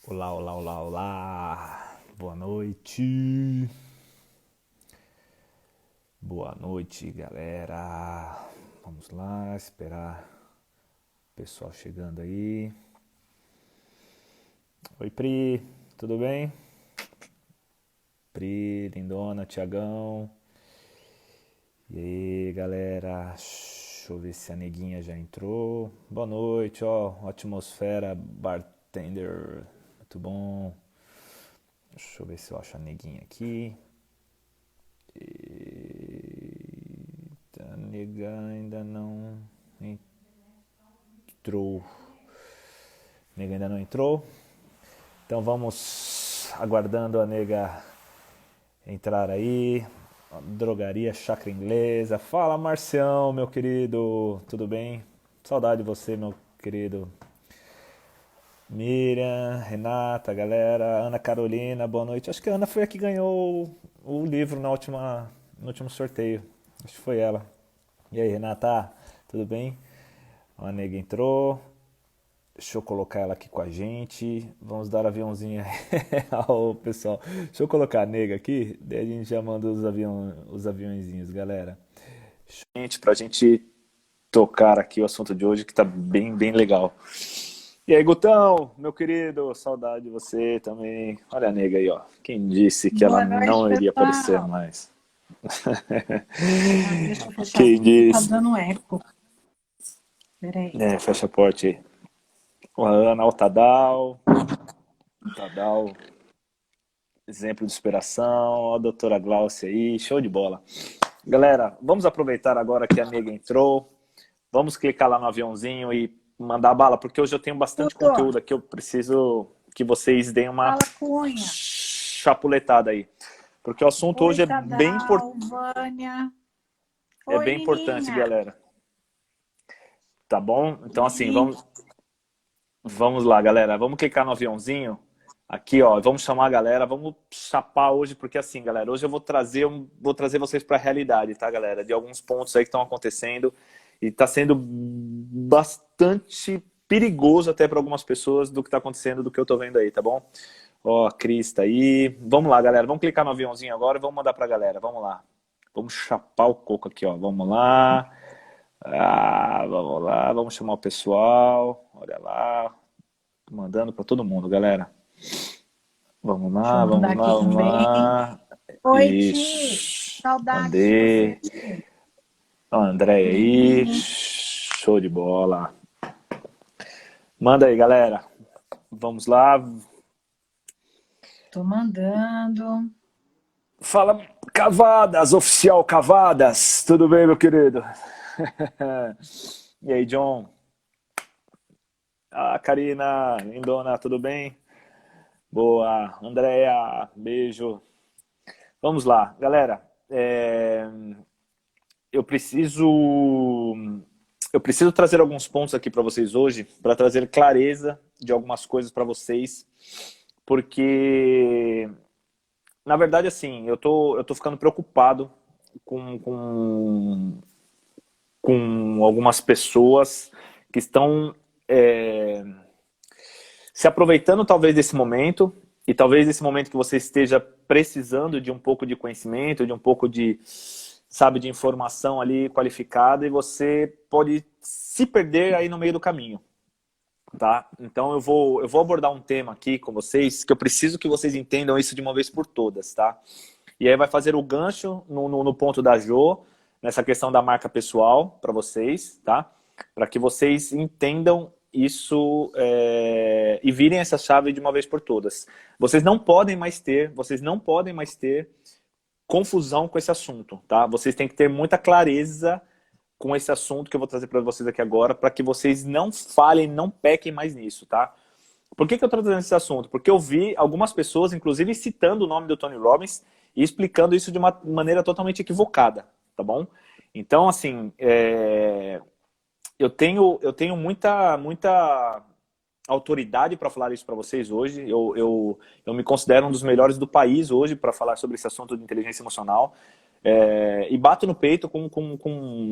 Olá, olá, olá, olá. Boa noite. Boa noite, galera. Vamos lá, esperar o pessoal chegando aí. Oi, Pri, tudo bem? Pri, lindona, Tiagão. E aí, galera? Deixa eu ver se a neguinha já entrou. Boa noite, ó. Atmosfera, bartender. Muito bom. Deixa eu ver se eu acho a neguinha aqui. Eita, a nega ainda não entrou. A nega ainda não entrou. Então vamos aguardando a nega entrar aí. Drogaria Chácara Inglesa. Fala, Marcião, meu querido. Tudo bem? Saudade de você, meu querido. Miriam, Renata, galera, Ana Carolina, boa noite. Acho que a Ana foi a que ganhou o livro no último sorteio. Acho que foi ela. E aí, Renata, tudo bem? A nega entrou. Deixa eu colocar ela aqui com a gente. Vamos dar aviãozinho ao pessoal. Deixa eu colocar a nega aqui, daí a gente já manda os aviãozinhos, galera. Gente, pra gente tocar aqui o assunto de hoje que tá bem, bem legal. E aí, Gutão, meu querido, saudade de você também. Olha a nega aí, ó. Quem disse que ela Boa noite, não iria aparecer pessoal. mais? Deixa eu fechar aqui Quem porque tá disse? dando eco. Peraí. É, fecha a porta aí. Ó, a Ana, ó, o Tadal. Tadal, exemplo de inspiração. Ó, a doutora Glaucia aí, show de bola. Galera, vamos aproveitar agora que a nega entrou. Vamos clicar lá no aviãozinho e mandar bala, porque hoje eu tenho bastante Tudo. conteúdo aqui. Eu preciso que vocês deem uma Fala, Cunha. chapuletada aí. Porque o assunto Oi, hoje Tadal, Vânia. é Oi, bem importante, Nininha. galera. Tá bom? Então, assim, Nini. vamos lá, galera. Vamos clicar no aviãozinho. Aqui, ó. Vamos chamar a galera. Vamos chapar hoje, porque assim, galera, hoje eu vou trazer vocês para a realidade, tá, galera? De alguns pontos aí que estão acontecendo. E tá sendo bastante perigoso até para algumas pessoas do que tá acontecendo, do que eu tô vendo aí, tá bom? Ó, a Cris tá aí. Vamos lá, galera. Vamos clicar no aviãozinho agora e vamos mandar pra galera. Vamos lá. Vamos chapar o coco aqui, ó. Vamos lá. Ah, vamos lá. Vamos chamar o pessoal. Olha lá. Tô mandando pra todo mundo, galera. Vamos Deixa eu lá, mandar vamos aqui lá, vamos também. lá. Oi, Ti. Isso. Saudades de você, Mandei. Ti. Ó, André aí. Nini. Show de bola. Manda aí, galera. Vamos lá. Tô mandando. Fala, Cavadas, oficial Cavadas. Tudo bem, meu querido? E aí, John? Ah, Karina, lindona, tudo bem? Boa. Andréia, beijo. Vamos lá, galera. Eu preciso eu preciso trazer alguns pontos aqui para vocês hoje, para trazer clareza de algumas coisas para vocês, porque na verdade assim, eu tô ficando preocupado com com algumas pessoas que estão é, se aproveitando talvez desse momento, e talvez desse momento que você esteja precisando de um pouco de conhecimento, de um pouco de, sabe, de informação ali qualificada, e você pode se perder aí no meio do caminho, tá? Então eu vou abordar um tema aqui com vocês, que eu preciso que vocês entendam isso de uma vez por todas, tá? E aí vai fazer o gancho no ponto da Jo, nessa questão da marca pessoal para vocês, tá? Para que vocês entendam isso e virem essa chave de uma vez por todas. Vocês não podem mais ter confusão com esse assunto, tá? Vocês têm que ter muita clareza com esse assunto que eu vou trazer para vocês aqui agora, para que vocês não falhem, não pequem mais nisso, tá? Por que eu estou trazendo esse assunto? Porque eu vi algumas pessoas, inclusive, citando o nome do Tony Robbins e explicando isso de uma maneira totalmente equivocada, tá bom? Então, assim, eu tenho muita autoridade para falar isso para vocês hoje. Eu me considero um dos melhores do país hoje para falar sobre esse assunto de inteligência emocional. E bato no peito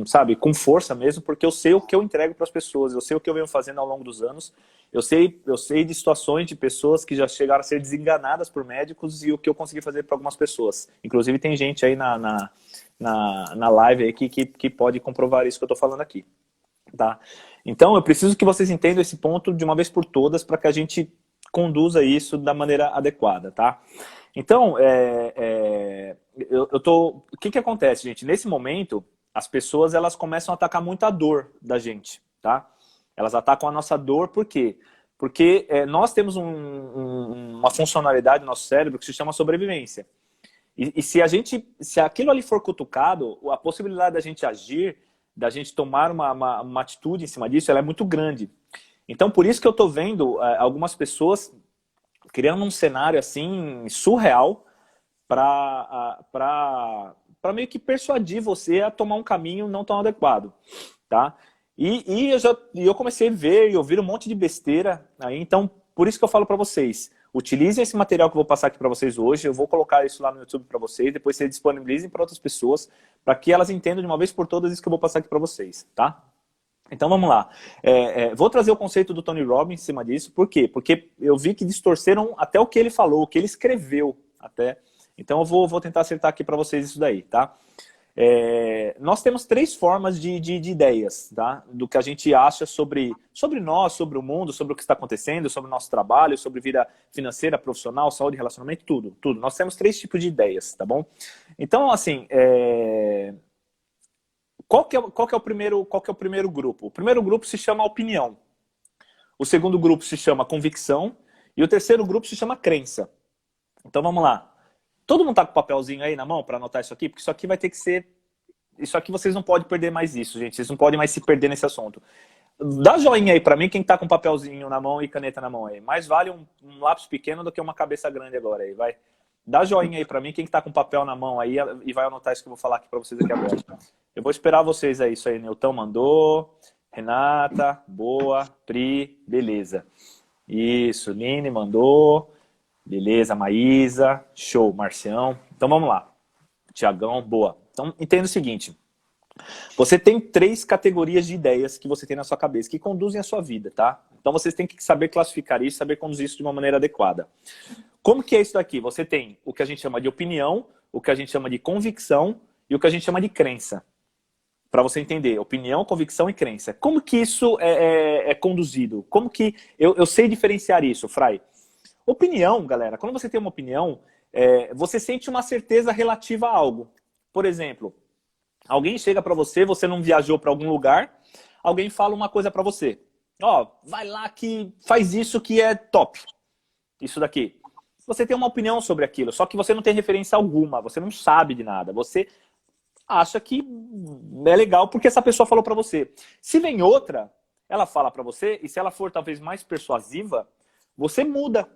sabe, com força mesmo, porque eu sei o que eu entrego para as pessoas, eu sei o que eu venho fazendo ao longo dos anos, eu sei de situações de pessoas que já chegaram a ser desenganadas por médicos e o que eu consegui fazer para algumas pessoas. Inclusive tem gente aí na live aí que pode comprovar isso que eu estou falando aqui. Tá? Então eu preciso que vocês entendam esse ponto de uma vez por todas para que a gente conduza isso da maneira adequada, tá? Então, o que acontece, gente? Nesse momento, as pessoas elas começam a atacar muito a dor da gente, tá? Elas atacam a nossa dor, por quê? Porque nós temos uma funcionalidade no nosso cérebro que se chama sobrevivência. E se aquilo ali for cutucado, a possibilidade da gente agir, da gente tomar uma atitude em cima disso, ela é muito grande. Então, por isso que eu estou vendo algumas pessoas criando um cenário assim surreal para meio que persuadir você a tomar um caminho não tão adequado, tá? E eu comecei a ver e ouvir um monte de besteira aí, então por isso que eu falo para vocês, utilizem esse material que eu vou passar aqui para vocês hoje, eu vou colocar isso lá no YouTube para vocês, depois vocês disponibilizem para outras pessoas, para que elas entendam de uma vez por todas isso que eu vou passar aqui para vocês, tá? Então vamos lá. Vou trazer o conceito do Tony Robbins em cima disso. Por quê? Porque eu vi que distorceram até o que ele falou, o que ele escreveu até. Então eu vou tentar acertar aqui para vocês isso daí, tá? Nós temos 3 formas de ideias, tá? Do que a gente acha sobre nós, sobre o mundo, sobre o que está acontecendo, sobre o nosso trabalho, sobre vida financeira, profissional, saúde, relacionamento, tudo. Nós temos 3 tipos de ideias, tá bom? Então, assim, qual que é o primeiro grupo? O primeiro grupo se chama opinião. O segundo grupo se chama convicção. E o terceiro grupo se chama crença. Então vamos lá. Todo mundo tá com o papelzinho aí na mão para anotar isso aqui? Porque isso aqui vai ter que ser... Isso aqui vocês não podem perder mais isso, gente. Vocês não podem mais se perder nesse assunto. Dá joinha aí para mim quem tá com papelzinho na mão e caneta na mão aí. Mais vale um lápis pequeno do que uma cabeça grande agora aí, vai. Dá joinha aí pra mim, quem que tá com papel na mão aí e vai anotar isso que eu vou falar aqui pra vocês aqui agora. Eu vou esperar vocês aí, isso aí. Nilton mandou, Renata, boa, Pri, beleza. Isso, Line mandou, beleza, Maísa, show, Marcião. Então vamos lá. Tiagão, boa. Então entenda o seguinte, você tem 3 categorias de ideias que você tem na sua cabeça, que conduzem a sua vida, tá? Então vocês têm que saber classificar isso, saber conduzir isso de uma maneira adequada. Como que é isso daqui? Você tem o que a gente chama de opinião, o que a gente chama de convicção e o que a gente chama de crença. Para você entender, opinião, convicção e crença. Como que isso é conduzido? Como que eu sei diferenciar isso, Fray? Opinião, galera, quando você tem uma opinião, você sente uma certeza relativa a algo. Por exemplo, alguém chega para você, você não viajou para algum lugar, alguém fala uma coisa para você. Ó, vai lá que faz isso que é top. Isso daqui. Você tem uma opinião sobre aquilo, só que você não tem referência alguma, você não sabe de nada, você acha que é legal porque essa pessoa falou pra você. Se vem outra, ela fala pra você, e se ela for talvez mais persuasiva, você muda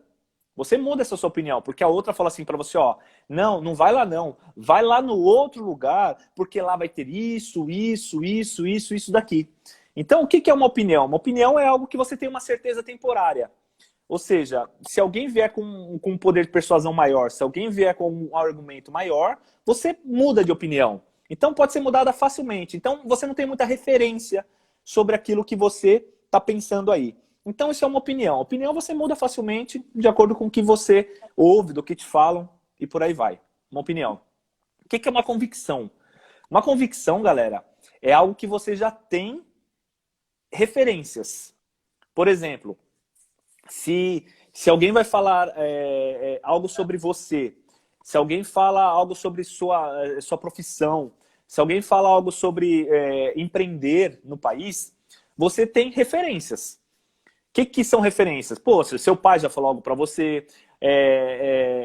essa sua opinião, porque a outra fala assim pra você, ó, não vai lá não, vai lá no outro lugar, porque lá vai ter isso daqui. Então, o que é uma opinião? Uma opinião é algo que você tem uma certeza temporária. Ou seja, se alguém vier com um poder de persuasão maior, se alguém vier com um argumento maior, você muda de opinião. Então pode ser mudada facilmente. Então você não tem muita referência sobre aquilo que você está pensando aí. Então isso é uma opinião. Opinião você muda facilmente de acordo com o que você ouve, do que te falam e por aí vai. Uma opinião. O que é uma convicção? Uma convicção, galera, é algo que você já tem referências. Por exemplo, se alguém vai falar algo sobre você, se alguém fala algo sobre sua profissão, se alguém fala algo sobre empreender no país, você tem referências. O que são referências? Pô, seu pai já falou algo para você,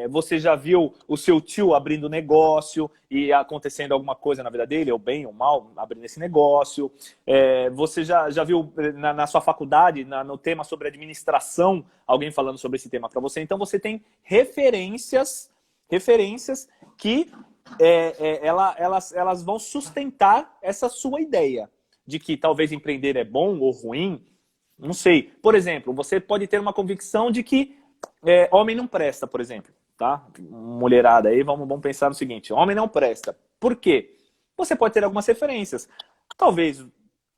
você já viu o seu tio abrindo negócio e acontecendo alguma coisa na vida dele, ou bem ou mal, abrindo esse negócio. Você já viu na sua faculdade, no tema sobre administração, alguém falando sobre esse tema para você. Então você tem referências que elas vão sustentar essa sua ideia de que talvez empreender é bom ou ruim. Não sei. Por exemplo, você pode ter uma convicção de que homem não presta, por exemplo. Tá? Mulherada aí, vamos pensar no seguinte. Homem não presta. Por quê? Você pode ter algumas referências. Talvez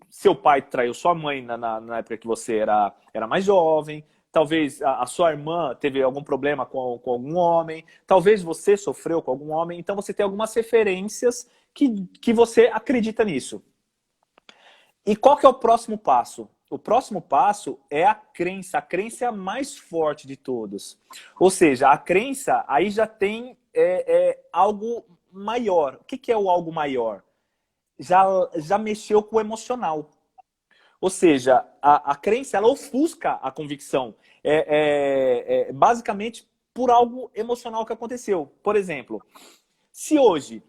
seu pai traiu sua mãe na época que você era mais jovem. Talvez a sua irmã teve algum problema com algum homem. Talvez você sofreu com algum homem. Então você tem algumas referências que você acredita nisso. E qual que é o próximo passo? O próximo passo é a crença é a mais forte de todos. Ou seja, a crença aí já tem algo maior. O que é o algo maior? Já mexeu com o emocional. Ou seja, a crença, ela ofusca a convicção. Basicamente por algo emocional que aconteceu. Por exemplo, se hoje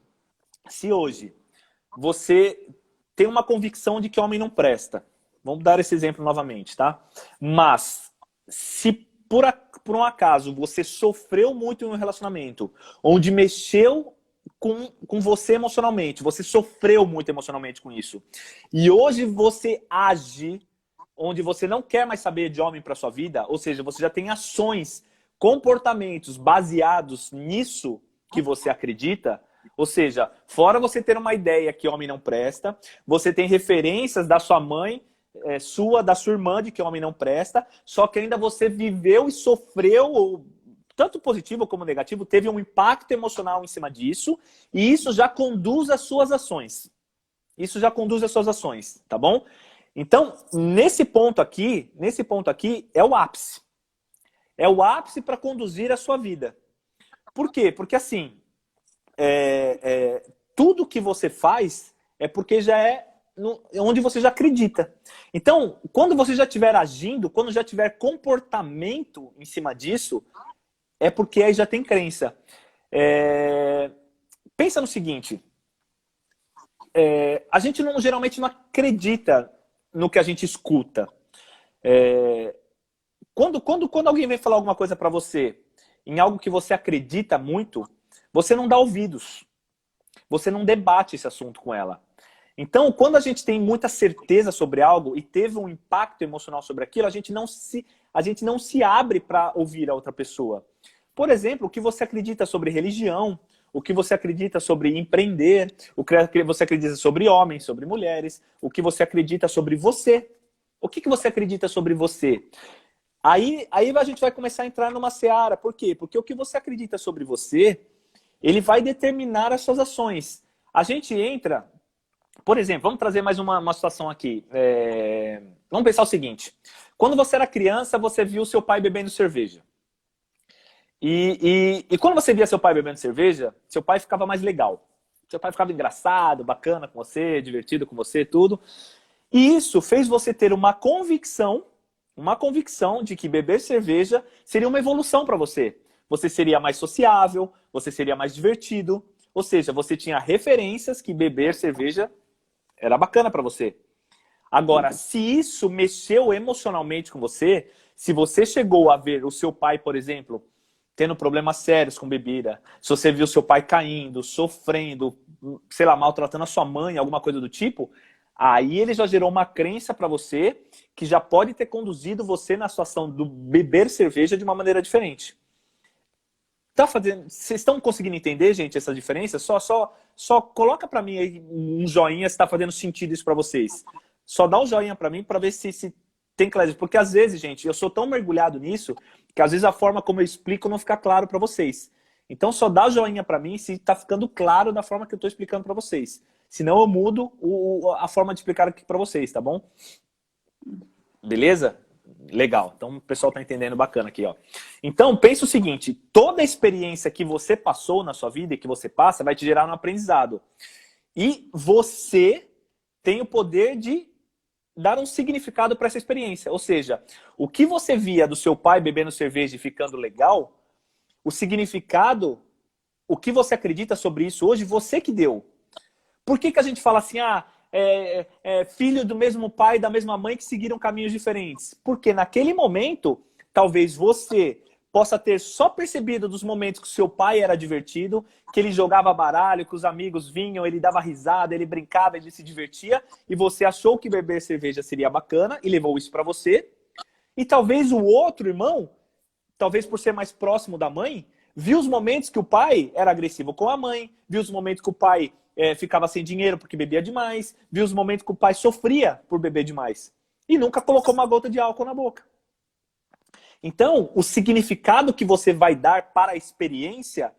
você tem uma convicção de que homem não presta. Vamos dar esse exemplo novamente, tá? Mas, se por um acaso você sofreu muito em um relacionamento, onde mexeu com você emocionalmente, você sofreu muito emocionalmente com isso, e hoje você age onde você não quer mais saber de homem para sua vida, ou seja, você já tem ações, comportamentos baseados nisso que você acredita. Ou seja, fora você ter uma ideia que homem não presta, você tem referências da sua mãe, da sua irmã, de que homem não presta, só que ainda você viveu e sofreu, tanto positivo como negativo, teve um impacto emocional em cima disso, e isso já conduz às suas ações. Isso já conduz às suas ações, tá bom? Então, nesse ponto aqui é o ápice. É o ápice para conduzir a sua vida. Por quê? Porque assim, tudo que você faz é porque já onde você já acredita. Então, quando você já estiver agindo, quando já tiver comportamento em cima disso, é porque aí já tem crença. Pensa no seguinte, a gente geralmente não acredita no que a gente escuta. Quando alguém vem falar alguma coisa para você, em algo que você acredita muito, você não dá ouvidos. Você não debate esse assunto com ela. Então, quando a gente tem muita certeza sobre algo e teve um impacto emocional sobre aquilo, a gente não se abre para ouvir a outra pessoa. Por exemplo, o que você acredita sobre religião, o que você acredita sobre empreender, o que você acredita sobre homens, sobre mulheres, o que você acredita sobre você. O que você acredita sobre você? Aí a gente vai começar a entrar numa seara. Por quê? Porque o que você acredita sobre você, ele vai determinar as suas ações. A gente entra... Por exemplo, vamos trazer mais uma situação aqui. Vamos pensar o seguinte. Quando você era criança, você viu seu pai bebendo cerveja. E quando você via seu pai bebendo cerveja, seu pai ficava mais legal. Seu pai ficava engraçado, bacana com você, divertido com você, tudo. E isso fez você ter uma convicção de que beber cerveja seria uma evolução para você. Você seria mais sociável, você seria mais divertido. Ou seja, você tinha referências que beber cerveja era bacana para você. Agora, se isso mexeu emocionalmente com você, se você chegou a ver o seu pai, por exemplo, tendo problemas sérios com bebida, se você viu seu pai caindo, sofrendo, sei lá, maltratando a sua mãe, alguma coisa do tipo, aí ele já gerou uma crença para você que já pode ter conduzido você na situação do beber cerveja de uma maneira diferente. Vocês estão conseguindo entender, gente, essa diferença? Só coloca para mim aí um joinha se está fazendo sentido isso para vocês. Só dá um joinha para mim para ver se tem clareza. Porque às vezes, gente, eu sou tão mergulhado nisso que às vezes a forma como eu explico não fica claro para vocês. Então só dá o joinha para mim se está ficando claro da forma que eu estou explicando para vocês. Senão eu mudo a forma de explicar aqui para vocês, tá bom? Beleza? Legal. Então o pessoal tá entendendo bacana aqui, ó. Então pensa o seguinte, toda a experiência que você passou na sua vida e que você passa vai te gerar um aprendizado. E você tem o poder de dar um significado para essa experiência. Ou seja, o que você via do seu pai bebendo cerveja e ficando legal, o significado, o que você acredita sobre isso hoje, você que deu. Por que a gente fala assim, filho do mesmo pai e da mesma mãe que seguiram caminhos diferentes? Porque naquele momento, talvez você possa ter só percebido dos momentos que o seu pai era divertido, que ele jogava baralho, que os amigos vinham, ele dava risada, ele brincava, ele se divertia, e você achou que beber cerveja seria bacana e levou isso para você. E talvez o outro irmão, talvez por ser mais próximo da mãe, viu os momentos que o pai era agressivo com a mãe, viu os momentos que o pai ficava sem dinheiro porque bebia demais, viu os momentos que o pai sofria por beber demais. E nunca colocou uma gota de álcool na boca. Então, o significado que você vai dar para a experiência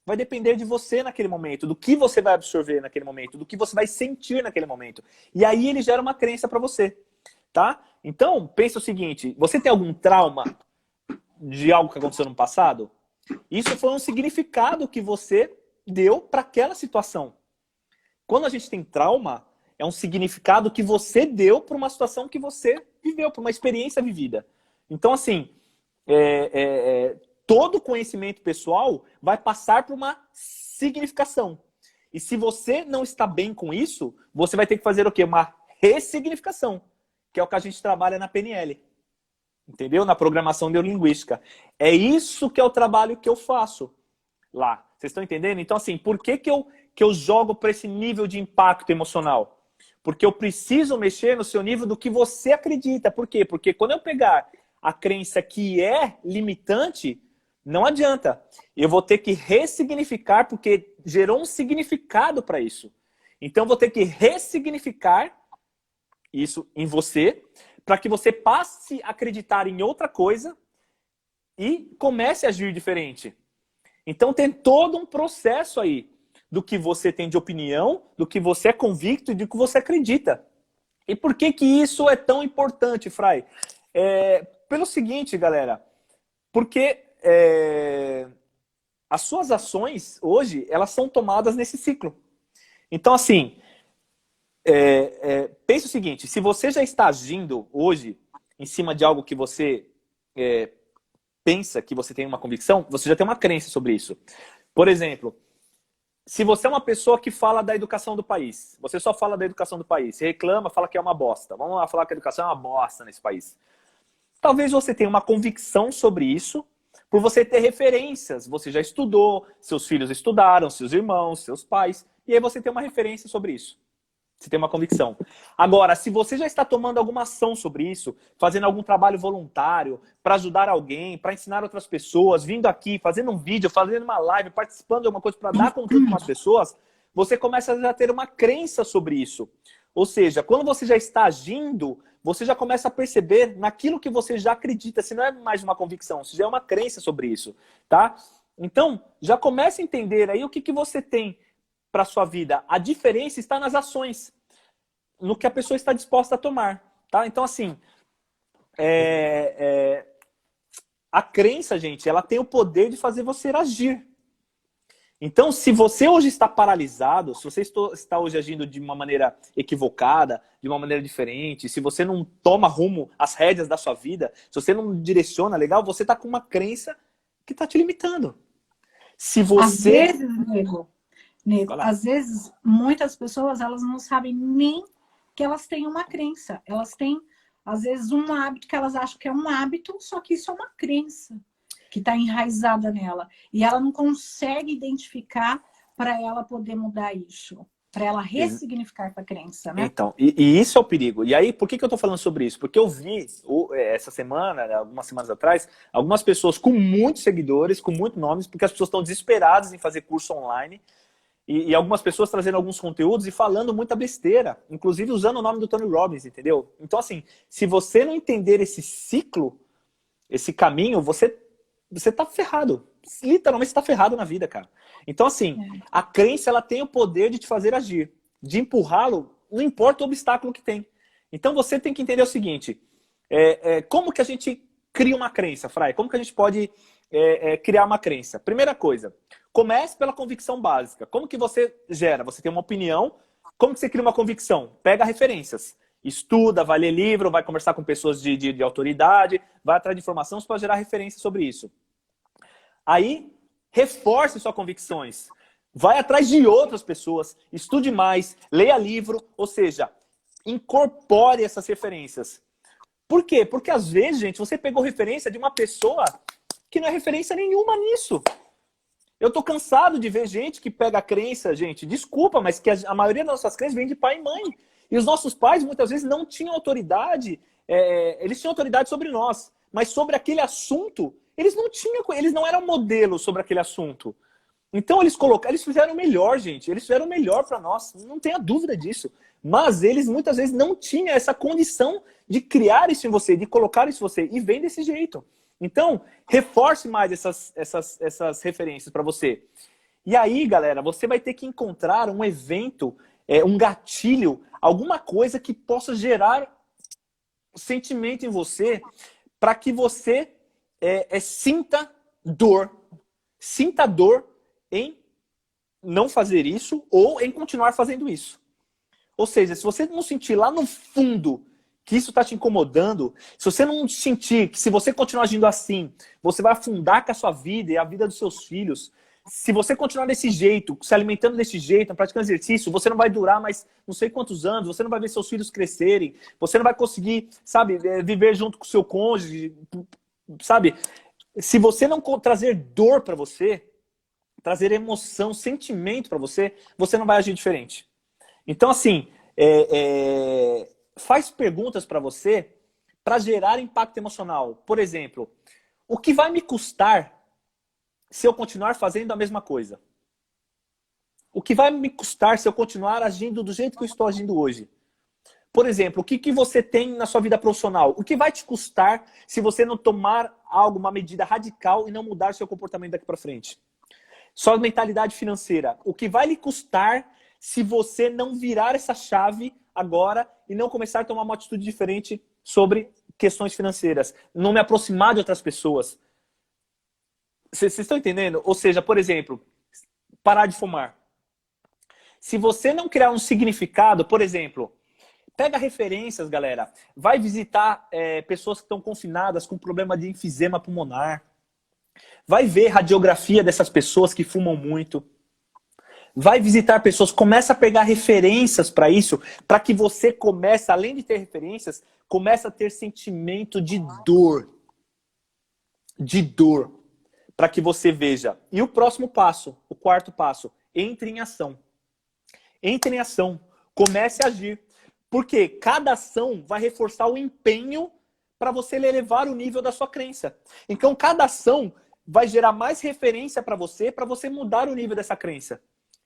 vai depender de você naquele momento, do que você vai absorver naquele momento, do que você vai sentir naquele momento. E aí ele gera uma crença para você, tá? Então, pensa o seguinte, você tem algum trauma de algo que aconteceu no passado? Isso foi um significado que você deu para aquela situação. Quando a gente tem trauma, é um significado que você deu para uma situação que você viveu, para uma experiência vivida. Então, assim, todo conhecimento pessoal vai passar por uma significação. E se você não está bem com isso, você vai ter que fazer o quê? Uma ressignificação, que é o que a gente trabalha na PNL. Entendeu? Na programação neurolinguística. É isso que é o trabalho que eu faço lá. Vocês estão entendendo? Então, assim, por que eu jogo para esse nível de impacto emocional? Porque eu preciso mexer no seu nível do que você acredita. Por quê? Porque quando eu pegar a crença que é limitante, não adianta. Eu vou ter que ressignificar, porque gerou um significado para isso. Então, eu vou ter que ressignificar isso em você, para que você passe a acreditar em outra coisa e comece a agir diferente. Então tem todo um processo aí do que você tem de opinião, do que você é convicto e do que você acredita. E por que que isso é tão importante, Fray? Pelo seguinte, galera, porque as suas ações hoje, elas são tomadas nesse ciclo. Então, assim, pense o seguinte, se você já está agindo hoje em cima de algo que você pensa que você tem uma convicção, você já tem uma crença sobre isso. Por exemplo, se você é uma pessoa que fala da educação do país, você só fala da educação do país, você reclama, fala que é uma bosta. Vamos lá falar que a educação é uma bosta nesse país. Talvez você tenha uma convicção sobre isso, por você ter referências. Você já estudou, seus filhos estudaram, seus irmãos, seus pais, e aí você tem uma referência sobre isso. Você tem uma convicção. Agora, se você já está tomando alguma ação sobre isso, fazendo algum trabalho voluntário, para ajudar alguém, para ensinar outras pessoas, vindo aqui, fazendo um vídeo, fazendo uma live, participando de alguma coisa para dar conteúdo para as pessoas, você começa a ter uma crença sobre isso. Ou seja, quando você já está agindo, você já começa a perceber naquilo que você já acredita. Se não é mais uma convicção, se já é uma crença sobre isso, tá? Então, já começa a entender aí o que você tem para sua vida. A diferença está nas ações, no que a pessoa está disposta a tomar, tá? Então, assim, a crença, gente, ela tem o poder de fazer você agir. Então, se você hoje está paralisado, se você está hoje agindo de uma maneira equivocada, de uma maneira diferente, se você não toma rumo às rédeas da sua vida, se você não direciona legal, você está com uma crença que está te limitando. Se você... Às vezes, Nego, às vezes, muitas pessoas, elas não sabem nem que elas têm uma crença. Elas têm, às vezes, um hábito que elas acham que é um hábito, só que isso é uma crença que está enraizada nela. E ela não consegue identificar para ela poder mudar isso. Para ela ressignificar essa crença, né? Então, e isso é o perigo. E aí, por que eu estou falando sobre isso? Porque eu vi essa semana, algumas semanas atrás, algumas pessoas com muitos seguidores, com muitos nomes, porque as pessoas estão desesperadas em fazer curso online. E algumas pessoas trazendo alguns conteúdos e falando muita besteira, inclusive usando o nome do Tony Robbins, entendeu? Então, assim, se você não entender esse ciclo, esse caminho, você tá ferrado. Literalmente você tá ferrado na vida, cara. Então, assim, a crença, ela tem o poder de te fazer agir, de empurrá-lo, não importa o obstáculo que tem. Então, você tem que entender o seguinte, como que a gente cria uma crença, Fray? Como que a gente pode criar uma crença? Primeira coisa, comece pela convicção básica. Como que você gera? Você tem uma opinião, como que você cria uma convicção? Pega referências. Estuda, vai ler livro, vai conversar com pessoas de autoridade, vai atrás de informações para gerar referência sobre isso. Aí, reforce suas convicções. Vai atrás de outras pessoas, estude mais, leia livro, ou seja, incorpore essas referências. Por quê? Porque às vezes, gente, você pegou referência de uma pessoa que não é referência nenhuma nisso. Eu tô cansado de ver gente que pega a crença, gente, desculpa, mas que a maioria das nossas crenças vem de pai e mãe. E os nossos pais, muitas vezes, não tinham autoridade, eles tinham autoridade sobre nós, mas sobre aquele assunto, eles não tinham, eles não eram modelo sobre aquele assunto. Então eles fizeram o melhor, gente. Eles fizeram o melhor para nós, não tenha dúvida disso. Mas eles muitas vezes não tinham essa condição de criar isso em você, de colocar isso em você. E vem desse jeito. Então, reforce mais essas referências para você. E aí, galera, você vai ter que encontrar um evento, um gatilho, alguma coisa que possa gerar sentimento em você para que você sinta dor. Sinta dor em não fazer isso ou em continuar fazendo isso. Ou seja, se você não sentir lá no fundo que isso está te incomodando, se você não sentir que se você continuar agindo assim, você vai afundar com a sua vida e a vida dos seus filhos, se você continuar desse jeito, se alimentando desse jeito, praticando exercício, você não vai durar mais não sei quantos anos, você não vai ver seus filhos crescerem, você não vai conseguir, sabe, viver junto com o seu cônjuge, sabe? Se você não trazer dor para você, trazer emoção, sentimento para você, você não vai agir diferente. Então, assim, faz perguntas para você para gerar impacto emocional. Por exemplo, o que vai me custar se eu continuar fazendo a mesma coisa? O que vai me custar se eu continuar agindo do jeito que eu estou agindo hoje? Por exemplo, o que você tem na sua vida profissional? O que vai te custar se você não tomar uma medida radical e não mudar seu comportamento daqui para frente? Sua mentalidade financeira. O que vai lhe custar se você não virar essa chave agora e não começar a tomar uma atitude diferente sobre questões financeiras? Não me aproximar de outras pessoas. Vocês estão entendendo? Ou seja, por exemplo, parar de fumar. Se você não criar um significado, por exemplo, pega referências, galera. Vai visitar pessoas que estão confinadas com problema de enfisema pulmonar. Vai ver radiografia dessas pessoas que fumam muito. Vai visitar pessoas, começa a pegar referências para isso, para que você comece, além de ter referências, comece a ter sentimento de dor. De dor. Para que você veja. E o próximo passo, o quarto passo, entre em ação. Entre em ação. Comece a agir. Porque cada ação vai reforçar o empenho para você elevar o nível da sua crença. Então, cada ação vai gerar mais referência para você mudar o nível dessa crença.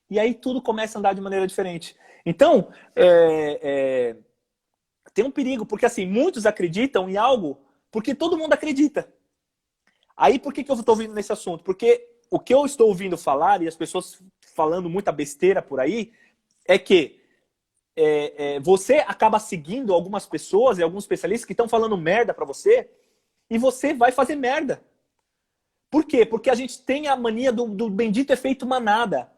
E aí tudo começa a andar de maneira diferente. Então, tem um perigo, porque assim, muitos acreditam em algo porque todo mundo acredita. Aí por que eu estou ouvindo nesse assunto? Porque o que eu estou ouvindo falar, e as pessoas falando muita besteira por aí, é que você acaba seguindo algumas pessoas e alguns especialistas que estão falando merda para você, e você vai fazer merda. Por quê? Porque a gente tem a mania do bendito efeito manada.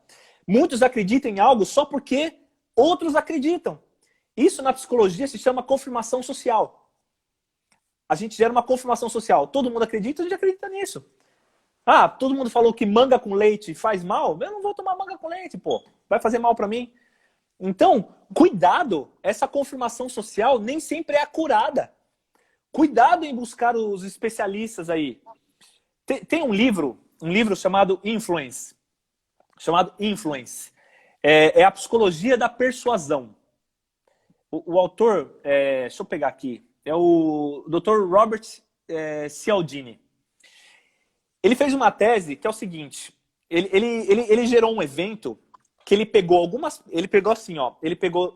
Muitos acreditam em algo só porque outros acreditam. Isso na psicologia se chama confirmação social. A gente gera uma confirmação social. Todo mundo acredita, a gente acredita nisso. Ah, todo mundo falou que manga com leite faz mal? Eu não vou tomar manga com leite, pô. Vai fazer mal para mim. Então, cuidado. Essa confirmação social nem sempre é acurada. Cuidado em buscar os especialistas aí. Tem um livro chamado Influence. É a psicologia da persuasão. O autor, deixa eu pegar aqui, é o Dr. Robert Cialdini. Ele fez uma tese que é o seguinte, ele gerou um evento que ele pegou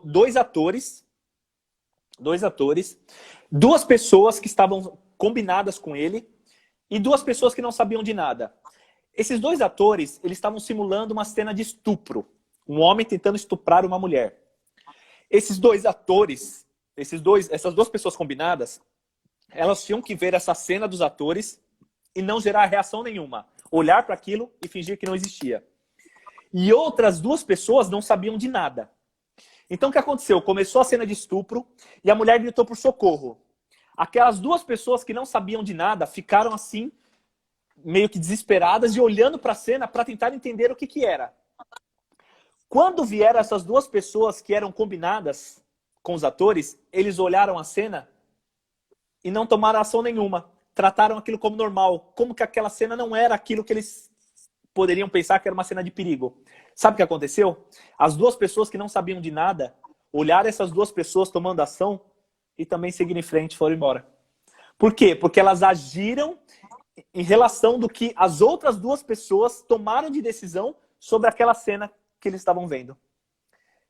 dois atores, duas pessoas que estavam combinadas com ele e duas pessoas que não sabiam de nada. Esses dois atores, eles estavam simulando uma cena de estupro. Um homem tentando estuprar uma mulher. Esses dois atores, essas duas pessoas combinadas, elas tinham que ver essa cena dos atores e não gerar reação nenhuma. Olhar para aquilo e fingir que não existia. E outras duas pessoas não sabiam de nada. Então o que aconteceu? Começou a cena de estupro e a mulher gritou por socorro. Aquelas duas pessoas que não sabiam de nada ficaram assim, meio que desesperadas e olhando para a cena para tentar entender o que era. Quando vieram essas duas pessoas que eram combinadas com os atores, eles olharam a cena e não tomaram ação nenhuma. Trataram aquilo como normal, como que aquela cena não era aquilo que eles poderiam pensar que era uma cena de perigo. Sabe o que aconteceu? As duas pessoas que não sabiam de nada olharam essas duas pessoas tomando ação e também seguiram em frente e foram embora. Por quê? Porque elas agiram em relação do que as outras duas pessoas tomaram de decisão sobre aquela cena que eles estavam vendo.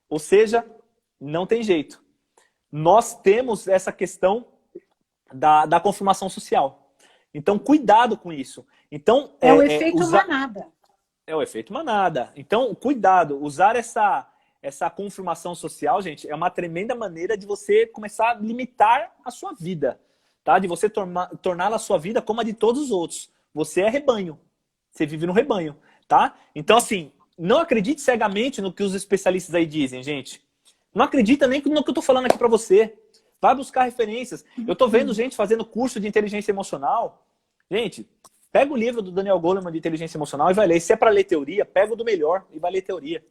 Ou seja, não tem jeito. Nós temos essa questão da confirmação social. Então, cuidado com isso. Então, é o efeito manada. É o efeito manada. Então, cuidado. Usar essa confirmação social, gente, é uma tremenda maneira de você começar a limitar a sua vida. Tá? De você tornar a sua vida como a de todos os outros. Você é rebanho. Você vive no rebanho. Tá? Então, assim, não acredite cegamente no que os especialistas aí dizem, gente. Não acredita nem no que eu tô falando aqui para você. Vai buscar referências. Eu tô vendo gente fazendo curso de inteligência emocional. Gente, pega o livro do Daniel Goleman de inteligência emocional e vai ler. Se é para ler teoria, pega o do melhor e vai ler teoria.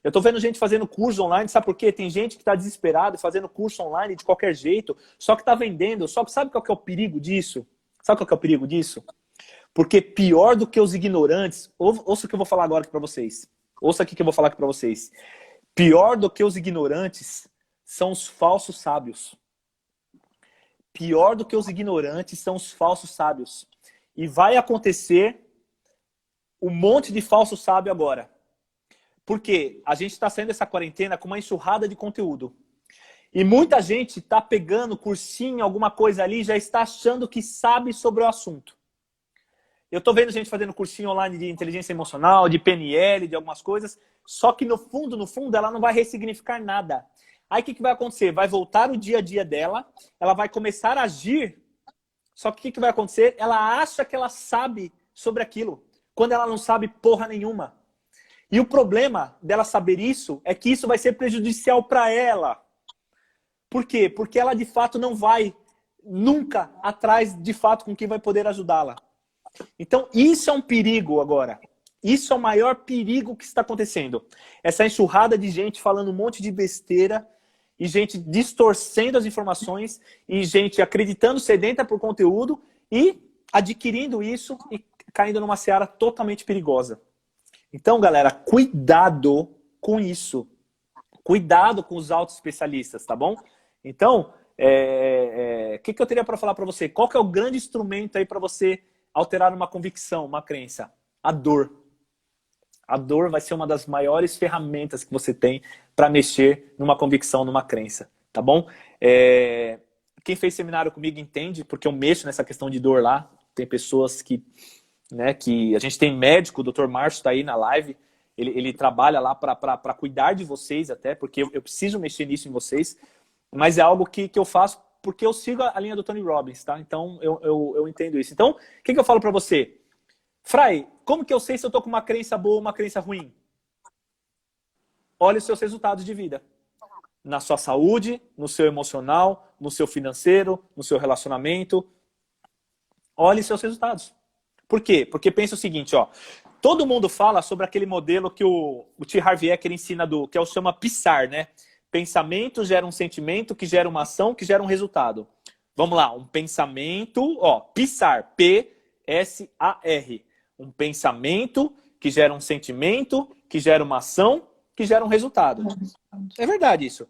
Eu tô vendo gente fazendo curso online, sabe por quê? Tem gente que tá desesperado fazendo curso online de qualquer jeito, só que tá vendendo. Só que sabe qual que é o perigo disso? Sabe qual que é o perigo disso? Porque pior do que os ignorantes, ouça o que eu vou falar agora aqui para vocês. Ouça aqui que eu vou falar aqui para vocês. Pior do que os ignorantes são os falsos sábios. Pior do que os ignorantes são os falsos sábios. E vai acontecer um monte de falso sábio agora. Porque a gente está saindo dessa quarentena com uma enxurrada de conteúdo. E muita gente está pegando cursinho, alguma coisa ali, já está achando que sabe sobre o assunto. Eu estou vendo gente fazendo cursinho online de inteligência emocional, de PNL, de algumas coisas, só que no fundo, ela não vai ressignificar nada. Aí o que vai acontecer? Vai voltar o dia a dia dela, ela vai começar a agir, só que o que vai acontecer? Ela acha que ela sabe sobre aquilo, quando ela não sabe porra nenhuma. E o problema dela saber isso é que isso vai ser prejudicial para ela. Por quê? Porque ela de fato não vai nunca atrás de fato com quem vai poder ajudá-la. Então isso é um perigo agora. Isso é o maior perigo que está acontecendo. Essa enxurrada de gente falando um monte de besteira e gente distorcendo as informações e gente acreditando sedenta por conteúdo e adquirindo isso e caindo numa seara totalmente perigosa. Então, galera, cuidado com isso. Cuidado com os autoespecialistas, tá bom? Então, o que eu teria para falar para você? Qual que é o grande instrumento aí para você alterar uma convicção, uma crença? A dor. A dor vai ser uma das maiores ferramentas que você tem para mexer numa convicção, numa crença, tá bom? Quem fez seminário comigo entende, porque eu mexo nessa questão de dor lá. Tem pessoas que a gente tem médico, o Dr. Márcio está aí na live, ele trabalha lá para cuidar de vocês até, porque eu preciso mexer nisso em vocês, mas é algo que eu faço porque eu sigo a linha do Tony Robbins, tá? Então eu entendo isso. Então, o que eu falo para você? Fray, como que eu sei se eu tô com uma crença boa ou uma crença ruim? Olhe os seus resultados de vida. Na sua saúde, no seu emocional, no seu financeiro, no seu relacionamento. Olhe os seus resultados. Por quê? Porque pensa o seguinte, ó. Todo mundo fala sobre aquele modelo que o T. Harv Eker ensina, que é o chama PSAR, né? Pensamento gera um sentimento, que gera uma ação, que gera um resultado. Vamos lá, um pensamento, ó, PSAR, P-S-A-R. Um pensamento que gera um sentimento, que gera uma ação, que gera um resultado. É verdade isso.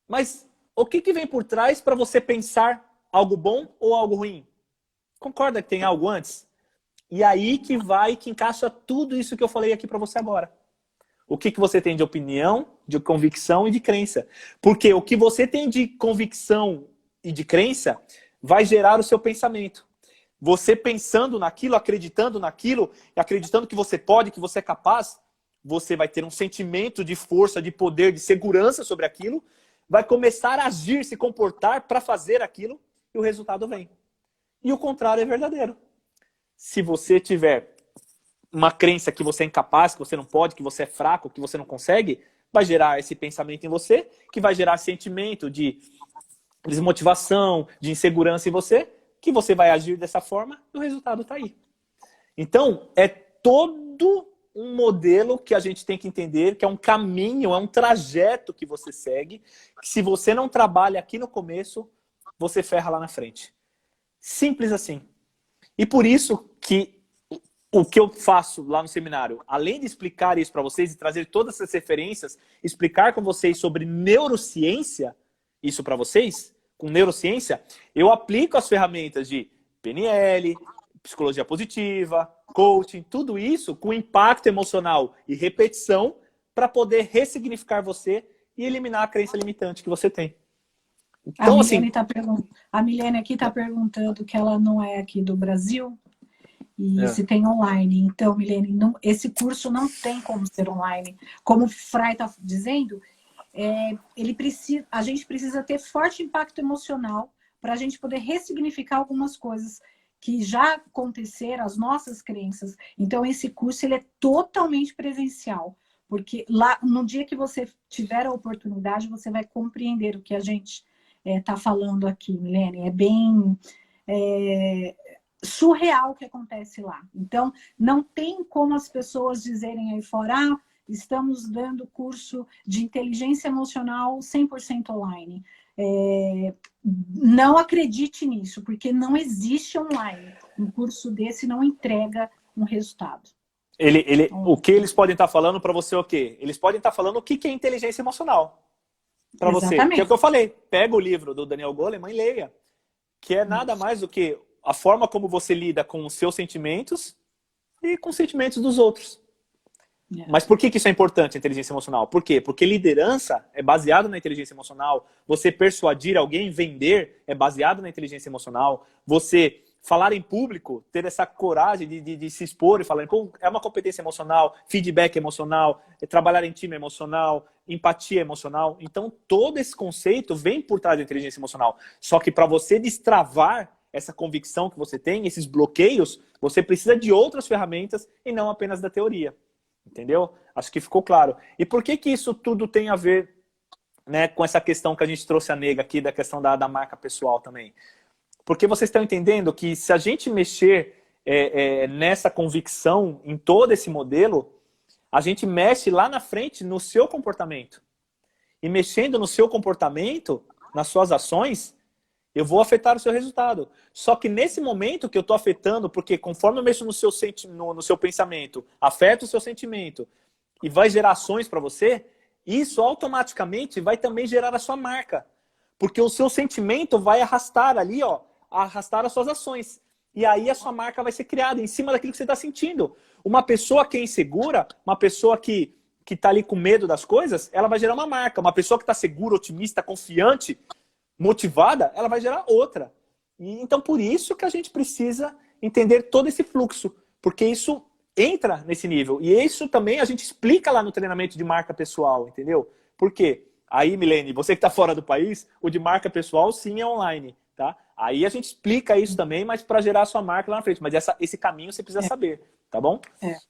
Mas o que vem por trás para você pensar algo bom ou algo ruim? Concorda que tem algo antes? E aí que encaixa tudo isso que eu falei aqui para você agora. O que você tem de opinião, de convicção e de crença. Porque o que você tem de convicção e de crença vai gerar o seu pensamento. Você pensando naquilo, acreditando naquilo, e acreditando que você pode, que você é capaz, você vai ter um sentimento de força, de poder, de segurança sobre aquilo, vai começar a agir, se comportar para fazer aquilo, e o resultado vem. E o contrário é verdadeiro. Se você tiver uma crença que você é incapaz, que você não pode, que você é fraco, que você não consegue, vai gerar esse pensamento em você, que vai gerar sentimento de desmotivação, de insegurança em você, que você vai agir dessa forma e o resultado está aí. Então, é todo um modelo que a gente tem que entender, que é um caminho, é um trajeto que você segue, que se você não trabalha aqui no começo, você ferra lá na frente. Simples assim. E por isso que o que eu faço lá no seminário, além de explicar isso para vocês e trazer todas essas referências, explicar com vocês sobre neurociência, isso para vocês, com neurociência, eu aplico as ferramentas de PNL, psicologia positiva, coaching, tudo isso com impacto emocional e repetição para poder ressignificar você e eliminar a crença limitante que você tem. Então, A Milene aqui está perguntando que ela não é aqui do Brasil e se tem online. Então, Milene, esse curso não tem como ser online. Como o Fry está dizendo, a gente precisa ter forte impacto emocional para a gente poder ressignificar algumas coisas que já aconteceram, as nossas crenças. Então, esse curso ele é totalmente presencial. Porque lá, no dia que você tiver a oportunidade, você vai compreender o que a gente está falando aqui, Milene. É bem surreal o que acontece lá. Então, não tem como as pessoas dizerem aí fora, estamos dando curso de inteligência emocional 100% online. Não acredite nisso, porque não existe online. Um curso desse não entrega um resultado. O que eles podem estar falando para você é o quê? Eles podem estar falando o que é inteligência emocional para você. Que é o que eu falei. Pega o livro do Daniel Goleman e leia. Que é nada mais do que a forma como você lida com os seus sentimentos e com os sentimentos dos outros. Mas por que isso é importante, a inteligência emocional? Por quê? Porque liderança é baseado na inteligência emocional. Você persuadir alguém, vender, é baseado na inteligência emocional. Você falar em público, ter essa coragem de se expor e falar, é uma competência emocional, feedback emocional, trabalhar em time emocional, empatia emocional. Então, todo esse conceito vem por trás da inteligência emocional. Só que para você destravar essa convicção que você tem, esses bloqueios, você precisa de outras ferramentas e não apenas da teoria. Entendeu? Acho que ficou claro. E por que isso tudo tem a ver, né, com essa questão que a gente trouxe a nega aqui, da questão da marca pessoal também? Porque vocês estão entendendo que se a gente mexer nessa convicção, em todo esse modelo, a gente mexe lá na frente no seu comportamento. E mexendo no seu comportamento, nas suas ações, eu vou afetar o seu resultado. Só que nesse momento que eu estou afetando, porque conforme eu mexo no seu pensamento, afeta o seu sentimento e vai gerar ações para você, isso automaticamente vai também gerar a sua marca. Porque o seu sentimento vai arrastar ali, arrastar as suas ações. E aí a sua marca vai ser criada em cima daquilo que você está sentindo. Uma pessoa que é insegura, uma pessoa que está ali com medo das coisas, ela vai gerar uma marca. Uma pessoa que está segura, otimista, confiante, motivada, ela vai gerar outra. E, então, por isso que a gente precisa entender todo esse fluxo, porque isso entra nesse nível. E isso também a gente explica lá no treinamento de marca pessoal, entendeu? Por quê? Aí, Milene, você que está fora do país, o de marca pessoal sim é online, tá? Aí a gente explica isso também, mas para gerar a sua marca lá na frente. Mas esse caminho você precisa saber, tá bom?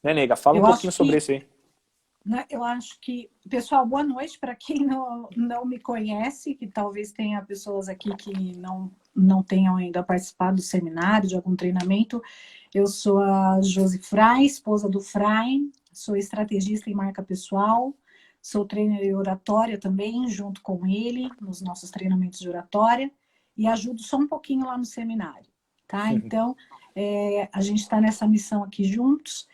Né, nega? Fala um pouquinho sobre isso aí. Eu acho que... Pessoal, boa noite para quem não me conhece, que talvez tenha pessoas aqui que não tenham ainda participado do seminário, de algum treinamento. Eu sou a Josi Fry, esposa do Fry, sou estrategista em marca pessoal, sou trainer em oratória também, junto com ele, nos nossos treinamentos de oratória, e ajudo só um pouquinho lá no seminário, tá? Então, a gente está nessa missão aqui juntos,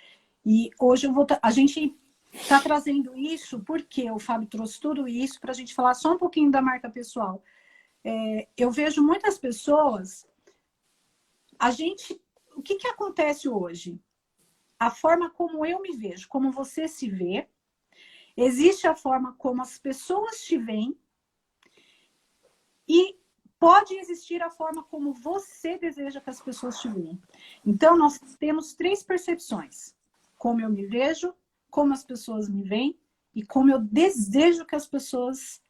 e hoje a gente está trazendo isso porque o Fábio trouxe tudo isso para a gente falar só um pouquinho da marca pessoal. Eu vejo muitas pessoas... O que acontece hoje? A forma como eu me vejo, como você se vê, existe a forma como as pessoas te veem e pode existir a forma como você deseja que as pessoas te veem. Então, nós temos 3 percepções. Como eu me vejo, como as pessoas me veem e como eu desejo que as pessoas...